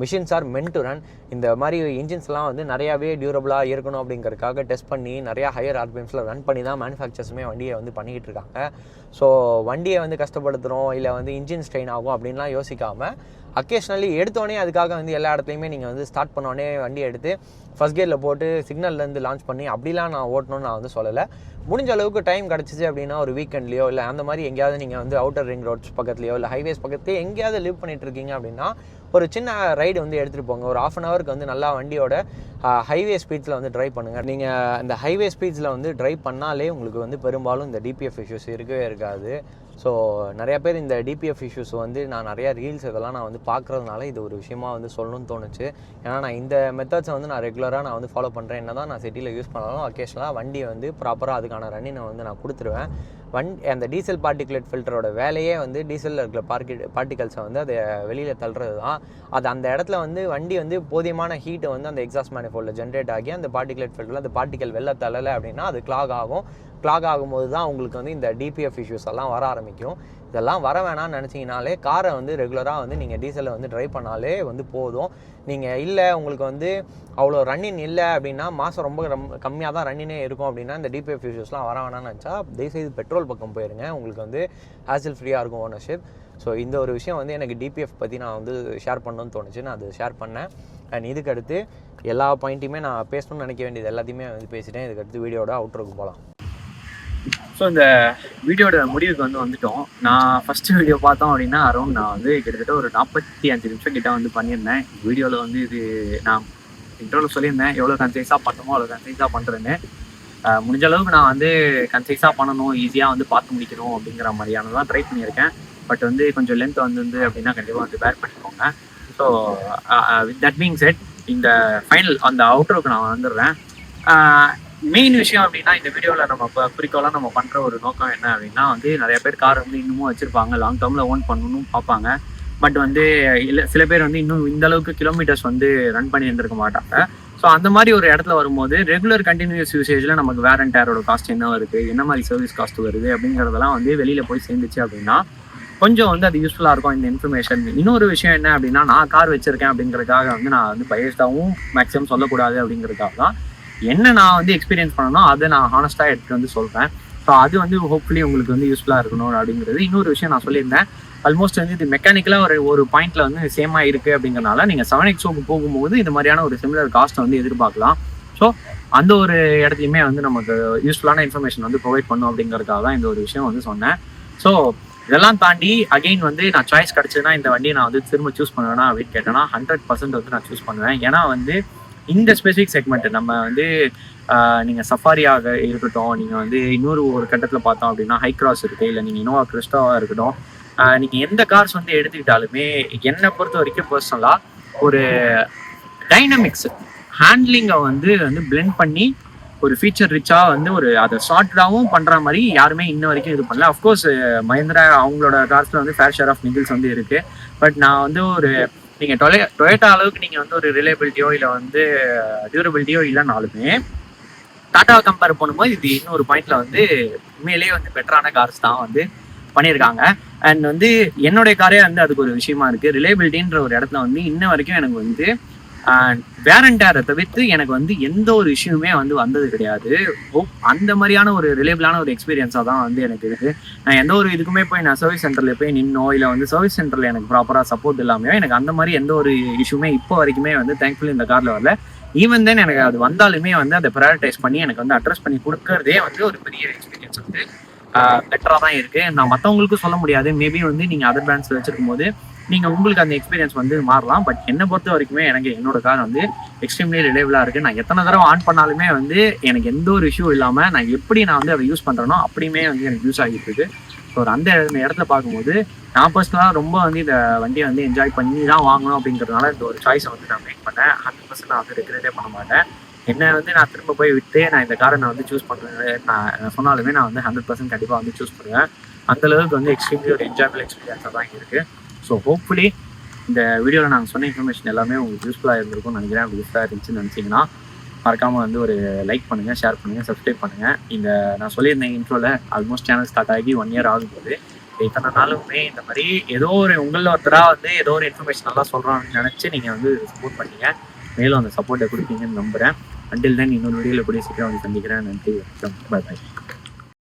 Machines R meant to run. இந்த மாதிரி இன்ஜின்ஸ்லாம் வந்து நிறையாவே டியூரபிளாக இருக்கணும் அப்படிங்கிறதுக்காக டெஸ்ட் பண்ணி நிறையா ஹையர் ஆர்பிஎம்ஸில் ரன் பண்ணி தான் மேனுஃபேக்சர்ஸுமே வண்டியை வந்து பண்ணிக்கிட்டு இருக்காங்க. ஸோ வண்டியை வந்து கஷ்டப்படுத்துகிறோம் இல்லை வந்து இன்ஜின் ஸ்ட்ரெயின் ஆகும் அப்படின்லாம் யோசிக்காமல் அக்கேஷ்னலி எடுத்தோடனே அதுக்காக வந்து எல்லா இடத்துலையுமே நீங்கள் வந்து ஸ்டார்ட் பண்ணோடனே வண்டியை எடுத்து ஃபஸ்ட் கியரில் போட்டு சிக்னல்லேருந்து லான்ச் பண்ணி அப்படிலாம் நான் ஓட்டணும்னு நான் வந்து சொல்லலை. முடிஞ்ச அளவுக்கு டைம் கிடச்சிச்சு அப்படின்னா ஒரு வீக்கெண்ட்லையோ இல்லை அந்த மாதிரி எங்கேயாவது நீங்கள் வந்து அவுட்டர் ரிங் ரோட்ஸ் பக்கத்துலையோ இல்லை ஹைவேஸ் பக்கத்துலேயோ எங்கேயாவது லிவ் பண்ணிட்டு இருக்கீங்க அப்படின்னா ஒரு சின்ன ரைடு வந்து எடுத்துகிட்டு போங்க. ஒரு 1/2 hourக்கு வந்து நல்லா வண்டியோட ஹைவே ஸ்பீட்ஸில் வந்து ட்ரைவ் பண்ணுங்கள். நீங்கள் இந்த ஹைவே ஸ்பீட்ஸில் வந்து ட்ரைவ் பண்ணாலே உங்களுக்கு வந்து பெரும்பாலும் இந்த டிபிஎஃப் இஷ்யூஸ் இருக்கவே இருக்காது. ஸோ நிறையா பேர் இந்த டிபிஎஃப் இஷ்யூஸ் வந்து நான் நிறையா ரீல்ஸ் இதெல்லாம் நான் வந்து பார்க்குறதுனால இது ஒரு விஷயமா வந்து சொல்லணும்னு தோணுச்சு. ஏன்னா நான் இந்த மெத்தட்ஸை வந்து நான் ரெகுலராக நான் வந்து ஃபாலோ பண்ணுறேன். என்ன தான் நான் சிட்டியில் யூஸ் பண்ணாலும் அக்கேஷனலாக வண்டியை வந்து ப்ராப்பராக அதுக்கான ரன்னினை வந்து நான் கொடுத்துருவேன். அந்த டீசல் பார்ட்டிகுலேட் ஃபில்டரோட வேலையே வந்து டீசலில் இருக்கிற பார்ட்டிகல்ஸை வந்து அதை வெளியில் தள்ளுறது தான். அது அந்த இடத்துல வந்து வண்டி வந்து போதியமான ஹீட்டை வந்து அந்த எக்ஸாஸ்ட் மேனிஃபோல்டில் ஜென்ரேட் ஆகி அந்த பார்ட்டிகுலேட் ஃபில்டரில் அந்த பார்ட்டிகல் வெளில தள்ளலை அப்படின்னா அது கிளாக் ஆகும். கிளாக் ஆகும்போது தான் உங்களுக்கு வந்து இந்த டிபிஎஃப் இஷ்யூஸ் எல்லாம் வர ஆரம்பிக்கும். இதெல்லாம் வர வேணாம்னு நினச்சிங்கனாலே காரை வந்து ரெகுலராக வந்து நீங்கள் டீசலில் வந்து ட்ரைவ் பண்ணாலே வந்து போதும். நீங்கள் இல்லை உங்களுக்கு வந்து அவ்வளோ ரன்னின் இல்லை அப்படின்னா மாதம் ரொம்ப கம்மியாக தான் ரன்னினே இருக்கும் அப்படின்னா இந்த டிபிஎஃப் இஷ்யூஸ்லாம் வர வேணாம்னு நினச்சா தயவுசெய்து பெட்ரோல் பக்கம் போயிருங்க. உங்களுக்கு வந்து ஹேசில் ஃப்ரீயாக இருக்கும் ஓனர்ஷிப். ஸோ இந்த ஒரு விஷயம் வந்து எனக்கு டிபிஎஃப் பற்றி நான் வந்து ஷேர் பண்ணணும்னு தோணுச்சு, நான் அது ஷேர் பண்ணேன். அண்ட் இதுக்கு அடுத்து எல்லா பாயிண்ட்டையுமே நான் பேசணும்னு நினைக்க வேண்டியது எல்லாத்தையுமே வந்து பேசிட்டேன். இதுக்கு அடுத்து வீடியோட அவுட்ரோக்கு போகலாம். ஸோ இந்த வீடியோட முடிவுக்கு வந்துட்டோம். நான் ஃபஸ்ட்டு வீடியோ பார்த்தோம் அப்படின்னா அரௌண்ட் நான் வந்து கிட்டத்தட்ட ஒரு 45 நிமிஷம் கிட்ட வந்து பண்ணியிருந்தேன். வீடியோவில் வந்து இது நான் இன்ட்ரோவில் சொல்லியிருந்தேன் எவ்வளோ கன்சைஸாக பண்ணணுமோ அவ்வளோ கன்சைஸாக பண்ணுறேன்னு. முடிஞ்ச அளவுக்கு நான் வந்து கன்சைஸாக பண்ணணும், ஈஸியாக வந்து பார்த்து முடிக்கணும் அப்படிங்கிற மாதிரியானதான் ட்ரை பண்ணியிருக்கேன். பட் வந்து கொஞ்சம் லென்த் வந்து அப்படின்னா கண்டிப்பாக வந்து பேர் பண்ணிக்கோங்க. So with that being said இந்த ஃபைனல் அந்த அவுட்ரோக்கு நான் வந்துடுறேன். மெயின் விஷயம் அப்படின்னா இந்த வீடியோவில் நம்ம குறிக்கோளாக நம்ம பண்ணுற ஒரு நோக்கம் என்ன அப்படின்னா வந்து நிறைய பேர் கார் வந்து இன்னமும் வச்சுருப்பாங்க, லாங் டேர்மில் ஓன் பண்ணணும்னு பார்ப்பாங்க. பட் வந்து இல்லை சில பேர் வந்து இன்னும் இந்த அளவுக்கு கிலோமீட்டர்ஸ் வந்து ரன் பண்ணி இருந்திருக்க மாட்டாங்க. ஸோ அந்த மாதிரி ஒரு இடத்துல வரும்போது ரெகுலர் கண்டினியூஸ் யூசேஜில் நமக்கு வேர் அண்ட் டேரோட காஸ்ட் என்ன வருது, என்ன மாதிரி சர்வீஸ் காஸ்ட் வருது அப்படிங்கிறதெல்லாம் வந்து வெளியில் போய் சேர்ந்துச்சு அப்படின்னா கொஞ்சம் வந்து அது யூஸ்ஃபுல்லாக இருக்கும் இந்த இன்ஃபர்மேஷன். இன்னொரு விஷயம் என்ன அப்படின்னா, நான் கார் வச்சிருக்கேன் அப்படிங்கிறதுக்காக வந்து நான் வந்து பையஸ்டாகவும் மேக்ஸிமம் சொல்லக்கூடாது அப்படிங்கிறதுக்காக தான் என்ன நான் வந்து எக்ஸ்பீரியன்ஸ் பண்ணணும் அதை நான் ஹானஸ்ட்டாக எடுத்து வந்து சொல்கிறேன். ஸோ அது வந்து ஹோப்ஃபுல்லி உங்களுக்கு வந்து யூஸ்ஃபுல்லாக இருக்கணும் அப்படிங்கிறது. இன்னொரு விஷயம் நான் சொல்லியிருந்தேன், ஆல்மோஸ்ட் வந்து இது மெக்கானிக்கலாக ஒரு பாயிண்ட்ல வந்து சேமாக இருக்குது அப்படிங்கிறனால நீங்கள் 7XOக்கு போகும்போது இது மாதிரியான ஒரு சிமிலர் காஸ்ட்டை வந்து எதிர்பார்க்கலாம். ஸோ அந்த ஒரு இடத்துலையுமே வந்து நமக்கு யூஸ்ஃபுல்லான இன்ஃபர்மேஷன் வந்து ப்ரொவைட் பண்ணும் அப்படிங்கிறதுக்காக தான் இந்த ஒரு விஷயம் வந்து சொன்னேன். ஸோ இதெல்லாம் தாண்டி அகெயின் வந்து நான் சாய்ஸ் கிடச்சதுன்னா இந்த வண்டியை நான் வந்து திரும்ப சூஸ் பண்ணுவேன்னா அப்படின்னு கேட்டேன்னா 100% வந்து நான் சூஸ் பண்ணுவேன். ஏன்னா வந்து இந்த ஸ்பெசிஃபிக் செக்மெண்ட் நம்ம வந்து நீங்கள் சஃபாரியாக இருக்கட்டும், நீங்கள் வந்து இன்னொரு ஒரு கட்டத்தில் பார்த்தோம் அப்படின்னா ஹை கிராஸ் இருக்குது, இல்லை நீங்கள் இனோவா கிறிஸ்டாவாக இருக்கட்டும், நீங்கள் எந்த கார்ஸ் வந்து எடுத்துக்கிட்டாலுமே என்னை பொறுத்த வரைக்கும் பர்சனலாக ஒரு டைனமிக்ஸ் ஹேண்ட்லிங்கை வந்து பிளெண்ட் பண்ணி ஒரு ஃபீச்சர் ரிச்சாக வந்து ஒரு அதை ஷார்ட்டாகவும் பண்ணுற மாதிரி யாருமே இன்ன வரைக்கும் இது பண்ணல. அஃப்கோர்ஸ் மஹிந்திரா அவங்களோட கார்ஸில் வந்து ஃபேர் ஷேர் ஆஃப் நிகில்ஸ் வந்து இருக்குது. பட் நான் வந்து ஒரு நீங்கள் டொயோட்டா அளவுக்கு நீங்கள் வந்து ஒரு ரிலையபிலிட்டியோ இல்லை வந்து டியூரபிலிட்டியோ இல்லைனாலுமே டாட்டாவை கம்பேர் பண்ணும்போது இது இன்னொரு பாயிண்ட்ல வந்து உண்மையிலேயே வந்து பெட்டரான கார்ஸ் தான் வந்து பண்ணியிருக்காங்க. அண்ட் வந்து என்னுடைய காரே வந்து அதுக்கு ஒரு விஷயமா இருக்குது. ரிலையபிலிட்டின்ற ஒரு இடத்துல வந்து இன்ன வரைக்கும் எனக்கு வந்து வேர் அண்ட் டேரை தவிர்த்து எனக்கு வந்து எந்த ஒரு இஷ்யூமே வந்து வந்தது கிடையாது. அந்த மாதிரியான ஒரு ரிலேபிளான ஒரு எக்ஸ்பீரியன்ஸாக தான் வந்து எனக்கு இருக்குது. நான் எந்த ஒரு இதுக்குமே போய் நான் சர்வீஸ் சென்டரில் போய் நின்னோ இல்லை வந்து சர்வீஸ் சென்டரில் எனக்கு ப்ராப்பராக சப்போர்ட் இல்லாமல் எனக்கு அந்த மாதிரி எந்த ஒரு இஷ்யூமே இப்போ வரைக்குமே வந்து தேங்க்ஃபுல்லி இந்த காரில் வரல. ஈவன் தென் எனக்கு அது வந்தாலுமே வந்து அதை ப்ரையாரிட்டைஸ் பண்ணி எனக்கு வந்து அட்ரஸ் பண்ணி கொடுக்கறதே வந்து ஒரு பெரிய எக்ஸ்பீரியன்ஸ் வந்து பெட்டராக தான் இருக்குது. நான் மற்றவங்களுக்கும் சொல்ல முடியாது, மேபி வந்து நீங்கள் அதர் பிராண்ட்ஸ் வச்சிருக்கும் போது நீங்கள் உங்களுக்கு அந்த எக்ஸ்பீரியன்ஸ் வந்து மாறலாம். பட் என்னை பொறுத்த வரைக்குமே எனக்கு என்னோட கார் வந்து எக்ஸ்ட்ரீம்லி ரிலேபிளாக இருக்குது. நான் எத்தனை தடவை ஆன் பண்ணாலுமே வந்து எனக்கு எந்த ஒரு இஷ்யூ இல்லாமல் நான் எப்படி நான் வந்து அதை யூஸ் பண்ணுறேனோ அப்படியுமே வந்து எனக்கு யூஸ் ஆகிட்டு இருக்கு. ஸோ அந்த இடத்துல பார்க்கும்போது நான் பர்சனலாக ரொம்ப வந்து இந்த வண்டியை வந்து என்ஜாய் பண்ணி தான் வாங்கணும் அப்படிங்கிறதுனால இந்த ஒரு சாய்ஸை வந்து நான் மேக் பண்ணேன். 100% நான் வந்து ரெகுலேட்டே பண்ண மாட்டேன். என்ன வந்து நான் திரும்ப போய் விட்டு நான் இந்த காரை நான் வந்து சூஸ் பண்ணுறேன் நான் சொன்னாலுமே நான் வந்து 100% கண்டிப்பாக வந்து சூஸ் பண்ணுவேன். அந்தளவுக்கு வந்து எக்ஸ்ட்ரீம்லி ஒரு என்ஜாயபிள் எக்ஸ்பீரியன்ஸாக தான் இருக்குது. ஸோ ஹோப்ஃபுல்லி இந்த வீடியோவில் நாங்கள் சொன்ன இன்ஃபர்மேஷன் எல்லாமே உங்களுக்கு யூஸ்ஃபுல்லாக இருந்திருக்கும்னு நினைக்கிறேன். அப்படி யூஸ்ஃபுல்லாக இருந்துச்சுன்னு நினச்சிங்கன்னா மறக்காமல் வந்து ஒரு லைக் பண்ணுங்கள், ஷேர் பண்ணுங்கள், சப்ஸ்கிரைப் பண்ணுங்கள். இந்த நான் சொல்லியிருந்தேன் இன்ட்ரோவில் ஆல்மோஸ்ட் சேனல் ஸ்டார்ட் ஆகி 1 year ஆகும்போது இத்தனை நாளுமே இந்த மாதிரி ஏதோ ஒரு உங்களில் ஒருத்தராக வந்து ஏதோ ஒரு இன்ஃபர்மேஷன் நல்லா சொல்கிறான்னு நினச்சி நீங்கள் வந்து சப்போர்ட் பண்ணீங்க. மேலும் அந்த சப்போர்ட்டை கொடுப்பீங்கன்னு நம்புகிறேன். அண்டில் தென் இன்னொரு வீடியோவில் கூடிய சீக்கிரம் வந்து சந்திக்கிறேன். நன்றி, வணக்கம், பை பை.